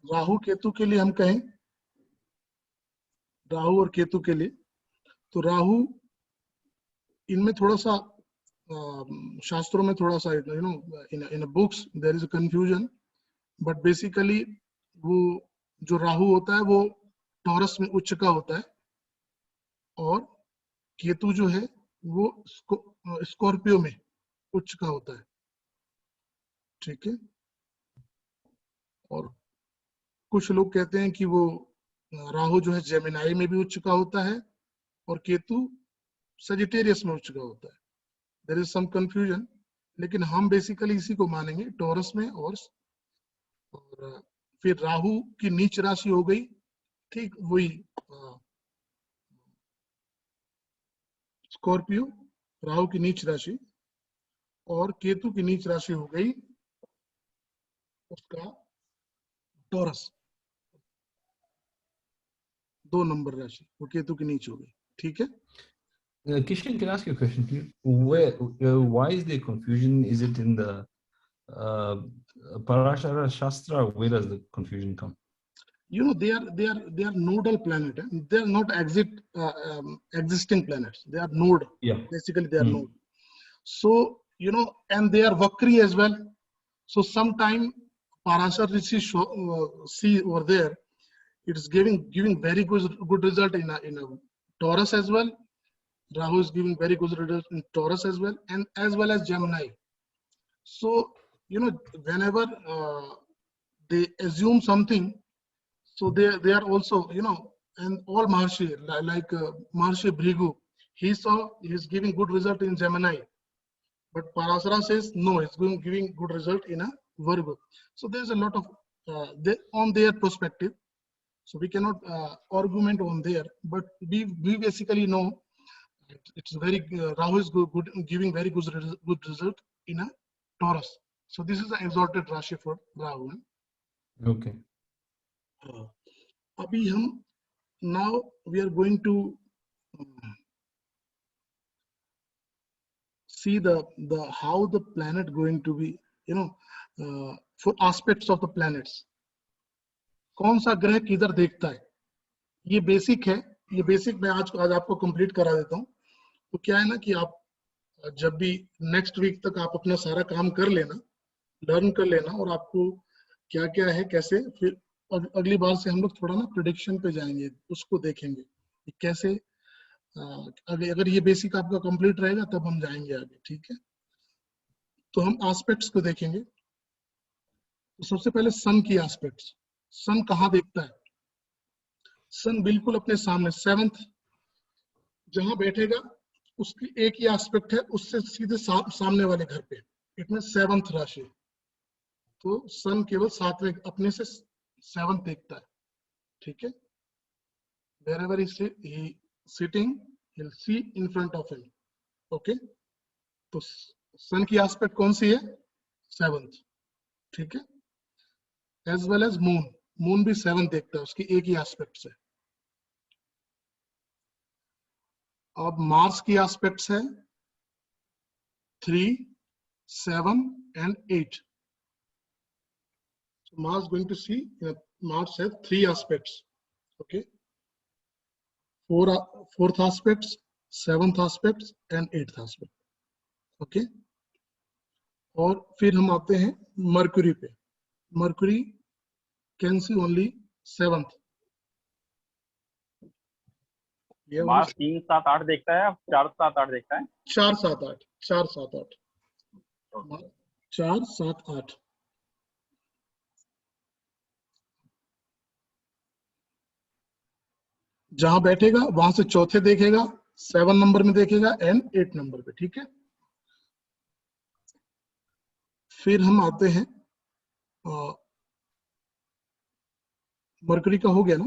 राहु केतु के लिए हम कहें, राहु और केतु के लिए, तो राहु इनमें थोड़ा सा शास्त्रों में थोड़ा सा in books there is a confusion, but basically वो जो राहु होता है वो टॉरस में उच्च का होता है और केतु जो है वो स्कॉर्पियो में उच्च का होता है। ठीक है, और कुछ लोग कहते हैं कि वो राहु जो है जेमिनाई में भी उच्च का होता है और केतु सजिटेरियस में उच्च का होता है। देयर इज सम कंफ्यूजन, लेकिन हम बेसिकली इसी को मानेंगे, टॉरस में। और फिर राहु की नीच राशि हो गई, ठीक वही स्कॉर्पियो, राहु की नीच राशि, और केतु की नीच राशि हो गई उसका टॉरस, 2 नंबर राशि, वो केतु की नीच हो गई। ठीक है, Kishan, can I ask you a question? Why is there confusion? Is it in the Parashara Shastra? Where does the confusion come? they are nodal planet. They are not existing planets. They are node. Yeah. Basically, they are node. So and they are vakri as well. So sometime Parashar Rishi see over there, it is giving very good result in a Taurus as well. Rahu is giving very good result in Taurus as well, and as well as Gemini. So whenever they assume something, so they are also and all Maharshi like Maharshi Bhrigu, he's giving good result in Gemini, but Parashara says no, it's giving good result in a Virgo. So there's a lot of on their perspective. So we cannot argument on there, but we basically know it's very Rahu is good, giving very good result in a Taurus. So this is an exalted Rashi for Rahu. Okay. Abhi hum now we are going to see the how the planet going to be for aspects of the planets. कौन सा ग्रह किधर देखता है, ये basic है। ये basic मैं आज आपको कंप्लीट करा देता हूँ। तो क्या है ना कि आप जब भी नेक्स्ट वीक तक आप अपना सारा काम कर लेना, लर्न कर लेना, और आपको क्या क्या है कैसे, फिर अगली बार से हम लोग थोड़ा ना प्रेडिक्शन पे जाएंगे, उसको देखेंगे कि कैसे अगर ये बेसिक आपका कंप्लीट रहेगा तब हम जाएंगे आगे। ठीक है, तो हम एस्पेक्ट्स को देखेंगे। तो सबसे पहले सन की एस्पेक्ट्स। सन कहाँ देखता है? सन बिल्कुल अपने सामने 7th जहां बैठेगा उसकी एक ही एस्पेक्ट है उससे सीधे सामने वाले घर पे, इट मीन 7th राशि। तो सन केवल 7वें अपने से 7th देखता है, ठीक है। wherever he sitting, he'll see in front of him, okay। तो सन की एस्पेक्ट कौन सी है? 7th, ठीक है। As well as moon, moon भी 7th देखता है, उसकी एक ही एस्पेक्ट से। अब मार्स की एस्पेक्ट्स है 3, 7 and 8. So Mars going to see, Mars has 3 aspects, okay, 4th aspects, 7th aspects and 8th aspect, okay। और फिर हम आते हैं मरकुरी पे। Mercury can see only 7th। Mars 3, 7, 8 देखता है, 4, 7, 8 देखता है। 4, 7, 8, 4, 7, 8, 4, 7, 8। जहां बैठेगा वहां से चौथे देखेगा, 7 नंबर में देखेगा एंड 8 नंबर पे, ठीक है। फिर हम आते हैं मरकरी का हो गया ना?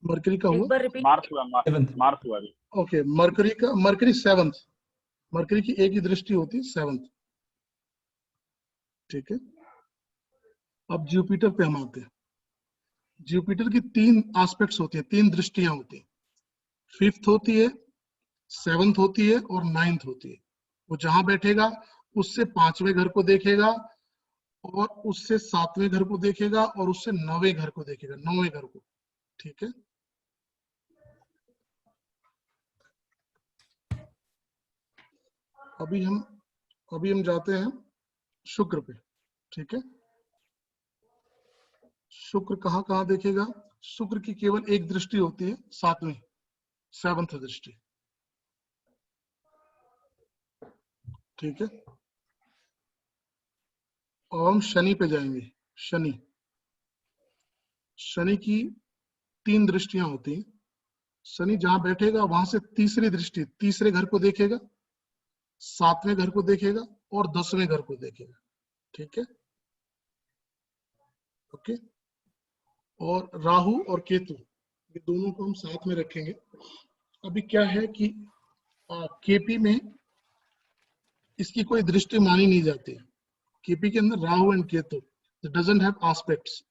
मरकरी का एक हुआ? बार रिपीट। मार्स हुआ, मार्स हुआ अभी। ओके, मरकरी का, मरकरी 7th, मरकरी की एक ही दृष्टि होती है 7th, ठीक है। अब जुपिटर पे हम आते हैं। जुपिटर की 3 एस्पेक्ट्स होती है, 3 दृष्टियां होती है। 5th होती है, 7th होती है और 9th होती है। वो जहां बैठेगा उससे 5वें घर को देखेगा और उससे 7वें घर को देखेगा और उससे 9वें घर को देखेगा, 9वें घर को, ठीक है। अभी हम जाते हैं शुक्र पे, ठीक है। शुक्र कहाँ कहाँ देखेगा? शुक्र की केवल एक दृष्टि होती है, 7वीं, 7th दृष्टि, ठीक है। और हम शनि पे जाएंगे। शनि, शनि की 3 दृष्टियां होती हैं। शनि जहां बैठेगा वहां से तीसरी दृष्टि तीसरे घर को देखेगा, 7वें घर को देखेगा और 10वें घर को देखेगा, ठीक है, ओके। और राहु और केतु, ये दोनों को हम साथ में रखेंगे। अभी क्या है कि केपी में इसकी कोई दृष्टि मानी नहीं जाती है। केपी के अंदर Rahu and Ketu doesn't have aspects,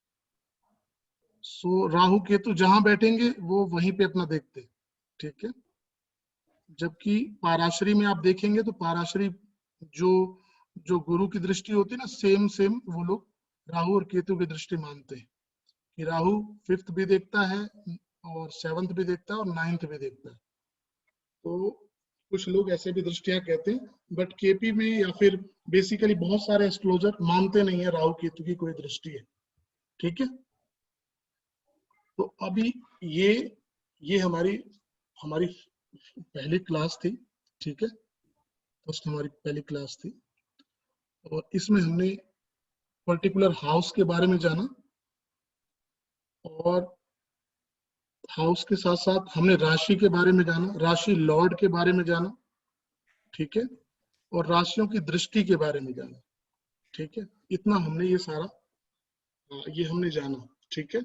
so Rahu Ketu जहां बैठेंगे वो वहीं पे अपना देखते हैं, ठीक है। जबकि पाराशरी में आप देखेंगे तो पाराशरी जो गुरु की दृष्टि होती है ना, सेम वो लोग राहु और केतु की दृष्टि मानते हैं कि राहु 5th भी देखता है और 7th भी देखता है और 9th भी देखता है। तो कुछ लोग ऐसे भी दृष्टियां कहते हैं, बट केपी में या फिर बेसिकली बहुत सारे एस्ट्रोलॉजर मानते नहीं है राहु केतु की कोई दृष्टि है, ठीक है। तो अभी ये हमारी पहली क्लास थी, ठीक है, फर्स्ट हमारी पहली क्लास थी और इसमें हमने पर्टिकुलर हाउस के बारे में जाना और हाउस के साथ साथ हमने राशि के बारे में जाना, राशि लॉर्ड के बारे में जाना, ठीक है, और राशियों की दृष्टि के बारे में जाना, ठीक है। इतना हमने ये सारा हमने जाना, ठीक है।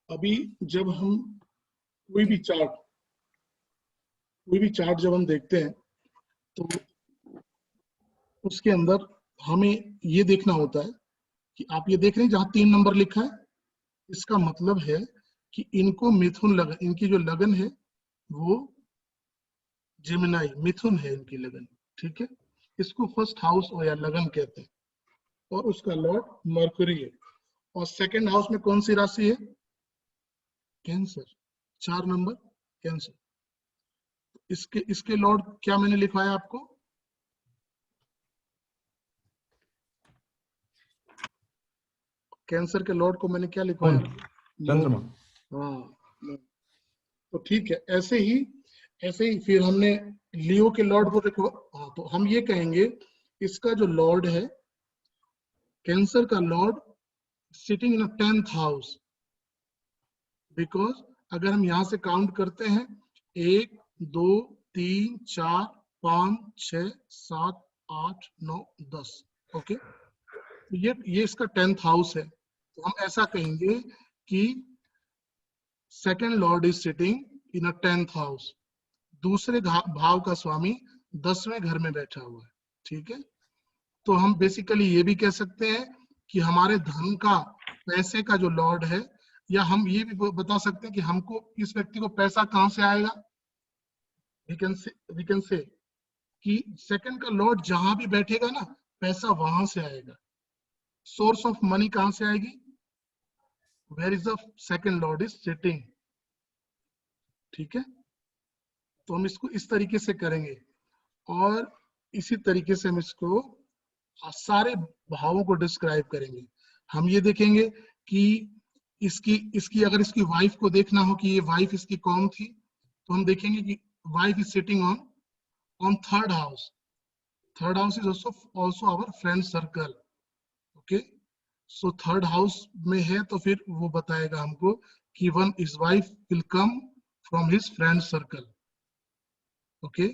अभी जब हम कोई भी चार्ट जब हम देखते हैं तो उसके अंदर हमें ये देखना होता है कि आप ये देख रहे हैं जहां 3 नंबर लिखा है, इसका मतलब है कि इनको मिथुन लगन, इनकी जो लगन है वो जेमिनाई मिथुन है इनकी लगन, ठीक है। इसको फर्स्ट हाउस या लगन कहते हैं और उसका लॉर्ड मरकुरी है। और सेकंड हाउस में कौन सी राशि है? Cancer, 4 number cancer. इसके लॉर्ड क्या मैंने लिखवाया आपको? कैंसर के लॉर्ड को मैंने क्या लिखवाया? चंद्रमा। हाँ, तो ठीक है। ऐसे ही फिर हमने लियो के लॉर्ड को लिखवा, हाँ, तो हम ये कहेंगे इसका जो लॉर्ड है, कैंसर का Lord sitting in 10th house, because अगर हम यहां से काउंट करते हैं 1 2 3 4 5 6 7 8 9 10, ओके। ये इसका 10th हाउस है, तो हम ऐसा कहेंगे कि second lord is sitting in a 10th house, दूसरे भाव का स्वामी 10वें घर में बैठा हुआ है, ठीक है। तो हम बेसिकली ये भी कह सकते हैं कि हमारे धन का, पैसे का जो लॉर्ड है, या हम ये भी बता सकते हैं कि हमको, इस व्यक्ति को पैसा कहां से आएगा। वी कैन से कि सेकंड का लॉर्ड जहां भी बैठेगा ना, पैसा वहां से आएगा। सोर्स ऑफ मनी कहां से आएगी, where is the second lord is sitting, ठीक है। तो हम इसको इस तरीके से करेंगे, और इसी तरीके से हम इसको सारे भावों को डिस्क्राइब करेंगे। हम ये देखेंगे कि इसकी अगर इसकी वाइफ को देखना हो कि ये वाइफ इसकी कौन थी, तो हम देखेंगे कि wife is sitting on third house. Third house is also our friend circle, okay. So third house में है, तो फिर वो बताएगा हमको कि one is wife will come from his friend circle, okay.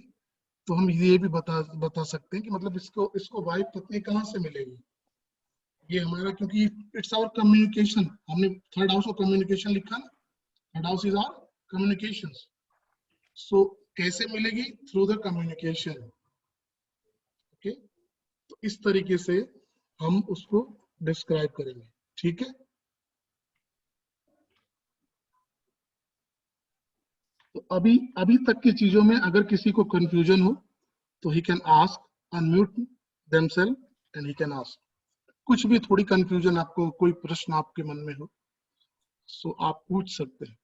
तो हम ये भी बता सकते हैं कि मतलब इसको वाइफ पत्नी कहाँ से मिलेगी। ये हमारा, क्योंकि इट्स आवर कम्युनिकेशन, हमने थर्ड हाउस को कम्युनिकेशन लिखा ना, third house is our communications. So कैसे मिलेगी, थ्रू द कम्युनिकेशन, ओके। तो इस तरीके से हम उसको डिस्क्राइब करेंगे, ठीक है। तो अभी तक की चीजों में अगर किसी को कंफ्यूजन हो तो he can ask, unmute themselves and he can ask. कुछ भी थोड़ी कंफ्यूजन आपको, कोई प्रश्न आपके मन में हो, सो आप पूछ सकते हैं।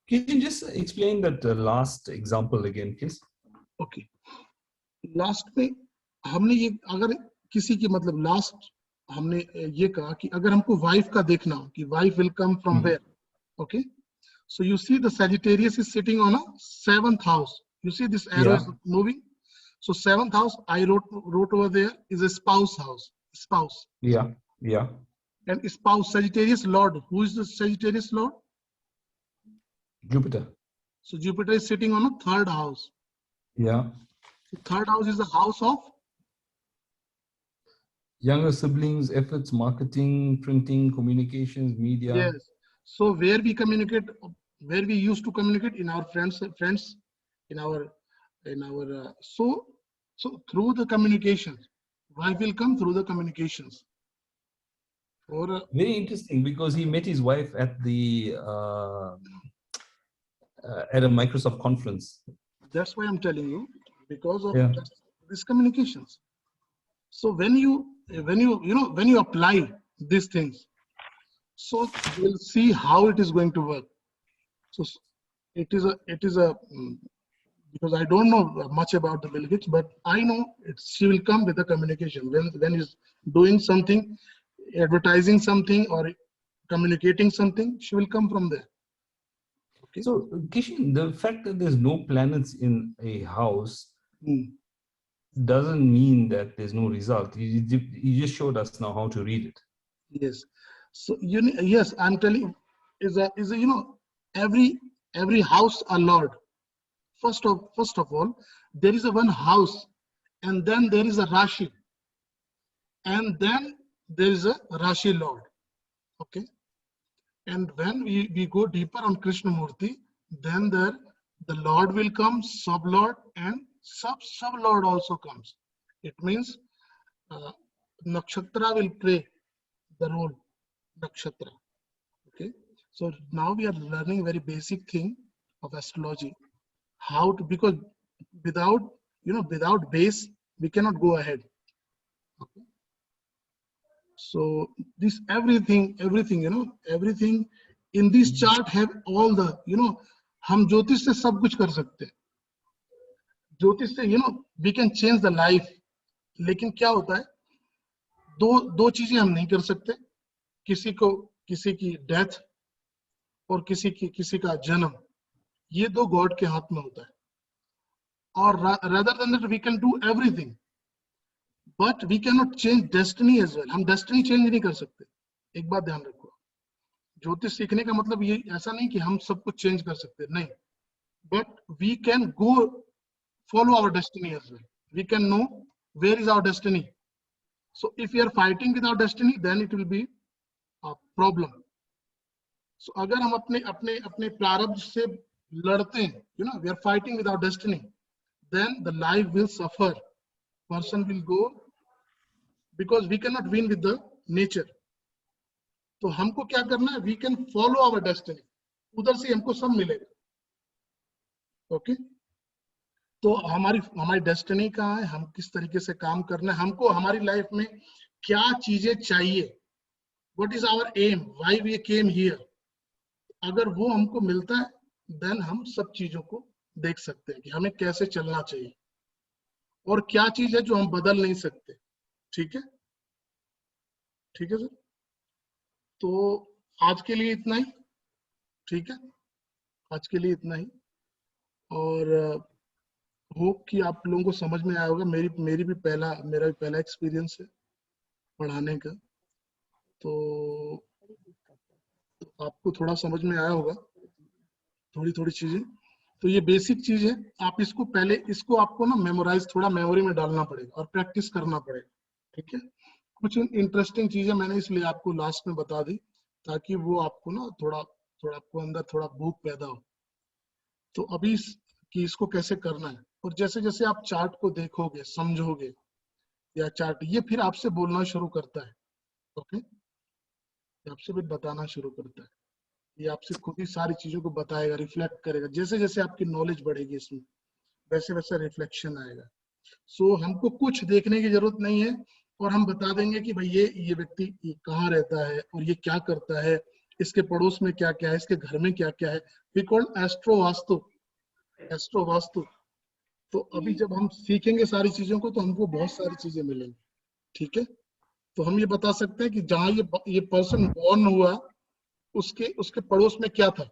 Can you just explain that last example again, please? Okay, last में हमने ये, अगर किसी की मतलब लास्ट हमने ये कहा कि अगर हमको वाइफ का देखना हो कि wife will come from where, okay. So you see the Sagittarius is sitting on a 7th house, you see this arrow is moving. So 7th house I wrote over there is a spouse house, spouse. Yeah. And spouse, Sagittarius Lord. Who is the Sagittarius Lord? Jupiter. So Jupiter is sitting on a 3rd house. Yeah. So 3rd house is the house of Younger siblings, efforts, marketing, printing, communications, media. Yes. So where we communicate, where we used to communicate in our friends, in our so through the communications, wife will come through the communications. Or very interesting, because he met his wife at the at a Microsoft conference. That's why I'm telling you, because of these communications. So when you apply these things, so we'll see how it is going to work. So it is a because I don't know much about the Bill Gates, but I know she will come with the communication when he's doing something, advertising something or communicating something, she will come from there. Okay. So Kishan, the fact that there's no planets in a house doesn't mean that there's no result. You just showed us now how to read it. Yes. So yes, I'm telling you, is a every house a lord. First of all, there is a one house, and then there is a Rashi, and then there is a Rashi Lord. Okay. And when we go deeper on Krishnamurti, then the Lord will come, sub-Lord, and sub-Lord also comes. It means Nakshatra will play the role, Nakshatra. Okay. So now we are learning very basic thing of astrology. How to, because without base we cannot go ahead. Okay. So this everything in this chart have all the हम ज्योतिष से सब कुछ कर सकते हैं। ज्योतिष से we can change the life, लेकिन क्या होता है, दो चीजें हम नहीं कर सकते, किसी की डेथ और किसी का जन्म, ये दो गॉड के हाथ में होता है। और rather than that we can do everything, but we can not change destiny as well. हम डेस्टिनी चेंज नहीं कर सकते, एक बात ध्यान रखो। ज्योतिष सीखने का मतलब ये ऐसा नहीं कि हम सब कुछ चेंज कर सकते, नहीं, but we can go follow our destiny as well. We can know where is our destiny. So if we are fighting with our destiny, then it will be a problem. So अगर हम अपने अपने अपने प्रारब्ध से लड़ते हैं, you know, we are fighting with our destiny, then the life will suffer. Person will go because we cannot win with the nature. तो हमको क्या करना है? We can follow our destiny. उधर से हमको सब मिलेगा. Okay? तो हमारी डेस्टिनी कहाँ है, हम किस तरीके से काम करना है, हमको हमारी लाइफ में क्या चीजें चाहिए, what is our aim, why we came here. अगर वो हमको मिलता है, देन हम सब चीजों को देख सकते हैं कि हमें कैसे चलना चाहिए और क्या चीज है जो हम बदल नहीं सकते। ठीक है, ठीक है सर। तो आज के लिए इतना ही, ठीक है, आज के लिए इतना ही। और होप कि आप लोगों को समझ में आया होगा। मेरा भी पहला एक्सपीरियंस है पढ़ाने का, तो आपको थोड़ा समझ में आया होगा, थोड़ी चीजें। तो ये बेसिक चीज है, आप इसको आपको ना मेमोराइज, थोड़ा मेमोरी में डालना पड़ेगा और प्रैक्टिस करना पड़ेगा। ठीक है, कुछ इंटरेस्टिंग चीजें मैंने इसलिए आपको लास्ट में बता दी, ताकि वो आपको ना थोड़ा आपको अंदर थोड़ा भूख पैदा हो। तो अभी कि इसको कैसे करना है, और जैसे जैसे आप चार्ट को देखोगे, समझोगे, या चार्ट ये फिर आपसे बोलना शुरू करता है। ओके, आपसे भी बताना शुरू करता है, ये आपसे खुद ही सारी चीजों को बताएगा, रिफ्लेक्ट करेगा। जैसे जैसे आपकी नॉलेज बढ़ेगी इसमें, वैसे वैसे रिफ्लेक्शन आएगा। सो हमको कुछ देखने की जरूरत नहीं है, और हम बता देंगे कि भाई ये व्यक्ति ये कहाँ रहता है और ये क्या करता है, इसके पड़ोस में क्या क्या है, इसके घर में क्या क्या है। We call astro vastu. तो अभी जब हम सीखेंगे सारी चीजों को, तो हमको बहुत सारी चीजें मिलेंगी। ठीक है, तो हम ये बता सकते हैं कि जहां ये पर्सन बॉर्न हुआ, उसके पड़ोस में क्या था।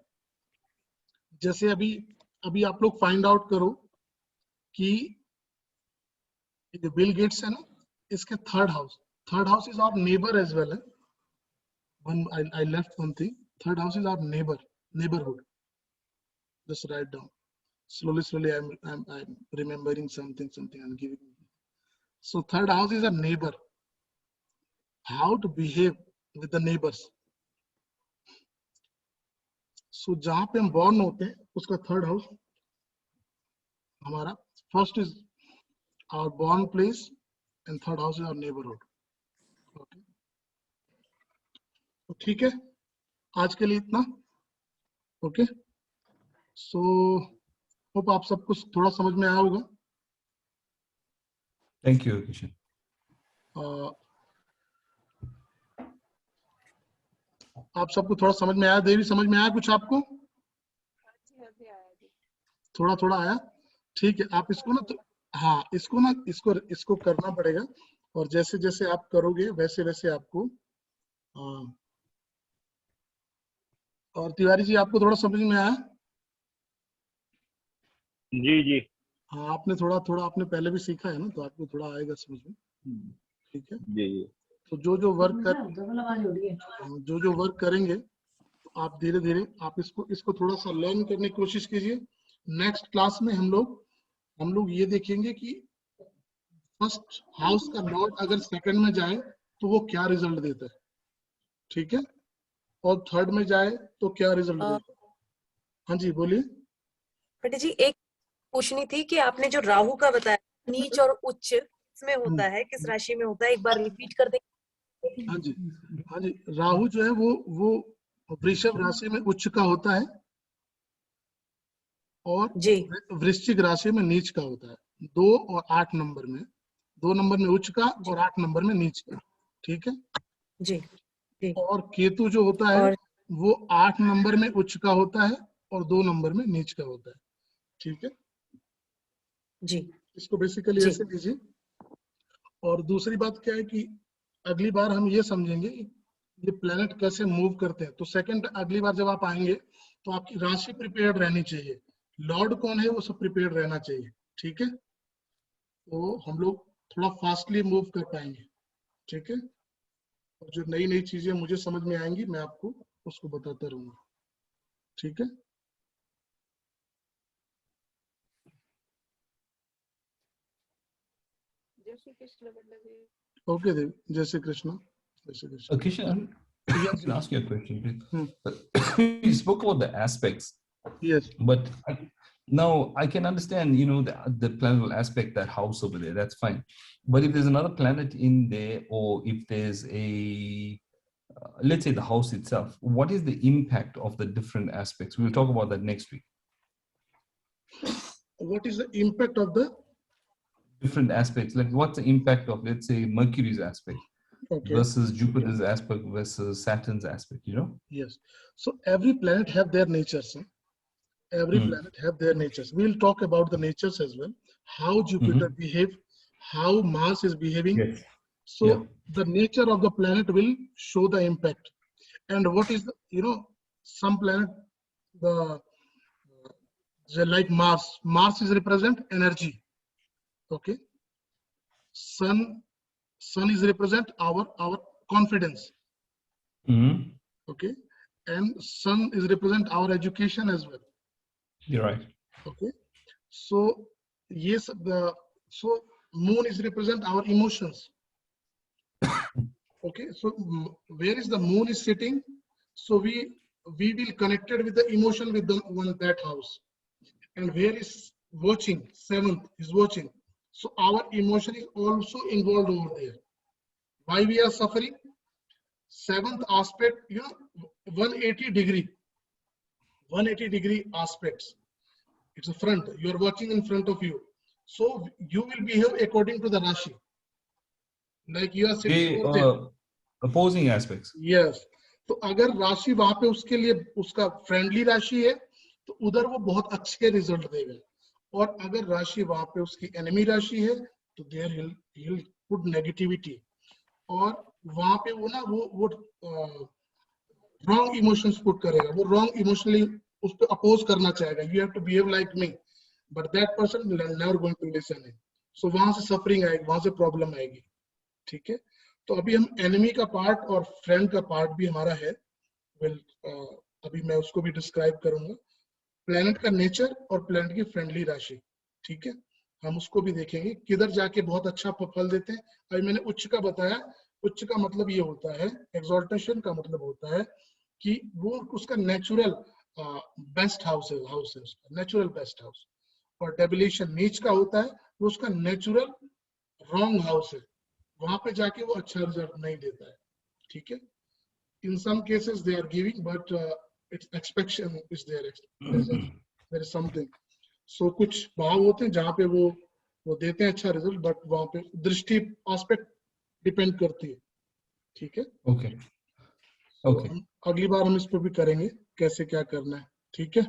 जैसे अभी आप लोग फाइंड आउट करो कि बिल गेट्स है ना, इसके third house is our neighbour as well. I left one thing. Third house is our neighborhood. Just write down. Slowly I'm remembering something and giving. So third house is a neighbor. How to behave with the neighbors. So जहाँ पे हम born होते हैं, उसका third house हमारा, first is our born place and third house is our neighborhood. Okay. तो ठीक है, आज के लिए इतना। ओके, सो होप आप सबको थोड़ा समझ में आया होगा। Thank you, Kishan. आप सबको थोड़ा समझ में आया? देवी, समझ में आया कुछ आपको? थोड़ा आया? ठीक है, आप इसको ना तो हाँ, इसको करना पड़ेगा, और जैसे जैसे आप करोगे वैसे वैसे आपको। और तिवारी जी, आपको थोड़ा समझ में आया? जी। हाँ, आपने थोड़ा आपने पहले भी सीखा है ना, तो आपको थोड़ा आएगा समझ में। ठीक है जी। तो जो वर्क करेंगे, तो आप धीरे धीरे आप इसको थोड़ा सा लर्न करने की कोशिश कीजिए। नेक्स्ट क्लास में हम लोग ये देखेंगे कि फर्स्ट हाउस का लॉर्ड अगर सेकंड में जाए तो वो क्या रिजल्ट देता है। ठीक है, और थर्ड में जाए तो क्या रिजल्ट देता है। हाँ जी, बोलिए। पंडित जी, एक पूछनी थी कि आपने जो राहु का बताया, नीच और उच्च इसमें होता है, किस राशि में होता है, एक बार रिपीट कर देंगे? हाँ जी, राहु जो है वो वृषभ राशि में उच्च का होता है, और वृश्चिक राशि में नीच का होता है। 2 और 8 नंबर में, 2 नंबर में उच्च का और 8 नंबर में नीच का। ठीक है जी। और केतु जो होता है वो 8 नंबर में उच्च का होता है और 2 नंबर में नीच का होता है। ठीक है जी, इसको बेसिकली ऐसे लीजिए। और दूसरी बात क्या है कि अगली बार हम ये समझेंगे ये प्लेनेट कैसे मूव करते हैं। तो सेकंड, अगली बार जब आप आएंगे तो आपकी राशि प्रिपेयर्ड रहनी चाहिए, लॉर्ड कौन है वो सब प्रिपेयर्ड रहना चाहिए। ठीक है, तो हम लोग थोड़ा फास्टली मूव कर पाएंगे, ठीक है। और जो नई नई चीजें मुझे समझ में आएंगी मैं आपको उसको बताता रहूंगा, ठीक है। जय श्री कृष्ण वल्लभी। ओके देव, जय श्री कृष्ण, जय Shri Krishna. Kishan, I Yes, can ask you a question, Hmm. please. You spoke about the aspects, yes, but now I can understand, you know, the planetary aspect, that house over there, that's fine. But if there's another planet in there, or if there's a, let's say the house itself, what is the impact of the different aspects? We'll talk about that next week. what is the impact of the, Different aspects, like what's the impact of, let's say, Mercury's aspect okay, versus Jupiter's aspect versus Saturn's aspect, you know? yes. So every planet have their natures, huh? Every Hmm. planet have their natures. We'll talk about the natures as well, how Jupiter behave, how Mars is behaving. Yes. So Yeah. the nature of the planet will show the impact. And what is the, you know, some planet, like Mars is represent energy, okay. Sun is represent our confidence, Mm-hmm. okay. And sun is represent our education as well, You're right. okay. So yes, so moon is represent our emotions, okay. So where is the moon is sitting, so we will connected with the emotion with the one, that house. And where is watching, seventh is watching, so our emotion is also involved over there. Why we are suffering? Seventh aspect, you know, 180 degree aspects. It's a front, you are watching in front of you, so you will behave according to the Rashi, like you are sitting over there. Opposing aspects. Yes, तो अगर राशि वहां पे उसके लिए उसका friendly राशि है तो उधर वो बहुत अच्छे रिजल्ट देगा, और अगर राशि वहां पे उसकी एनिमी राशि है तो देयर he'll put नेगेटिविटी, और वहां पे वो ना वो रॉन्ग इमोशंस पुट करेगा, वो रॉन्ग इमोशनली उस पे अपोज करना चाहेगा, you have to behave like me, but that person never going to listen it. So वहां से सफरिंग आएगी, वहां से प्रॉब्लम आएगी, ठीक है। तो अभी हम एनिमी का पार्ट और फ्रेंड का पार्ट भी हमारा है, अभी मैं उसको भी डिस्क्राइब करूंगा, प्लेनेट का नेचर और प्लेनेट की फ्रेंडली राशि, ठीक है। हम उसको भी देखेंगे किधर जाके बहुत अच्छा फल देते हैं। अभी मैंने उच्च का बताया, उच्च का मतलब ये होता है, एक्सॉल्टेशन का मतलब होता है कि वो उसका नेचुरल बेस्ट हाउस है उसका नेचुरल बेस्ट हाउस, और डेबिलेशन नीच का होता है वो उसका नेचुरल रॉन्ग हाउस है, वहां पे जाके वो अच्छा रिजल्ट नहीं देता है, ठीक है। In some cases they are giving but it's expectation is there is something. So कुछ भाव होते हैं जहां पे वो देते हैं अच्छा रिजल्ट, बट वहां पे दृष्टि एस्पेक्ट डिपेंड करती है, ठीक है। Okay. So, Okay. अगली बार हम इस पर भी करेंगे कैसे क्या करना है, ठीक है।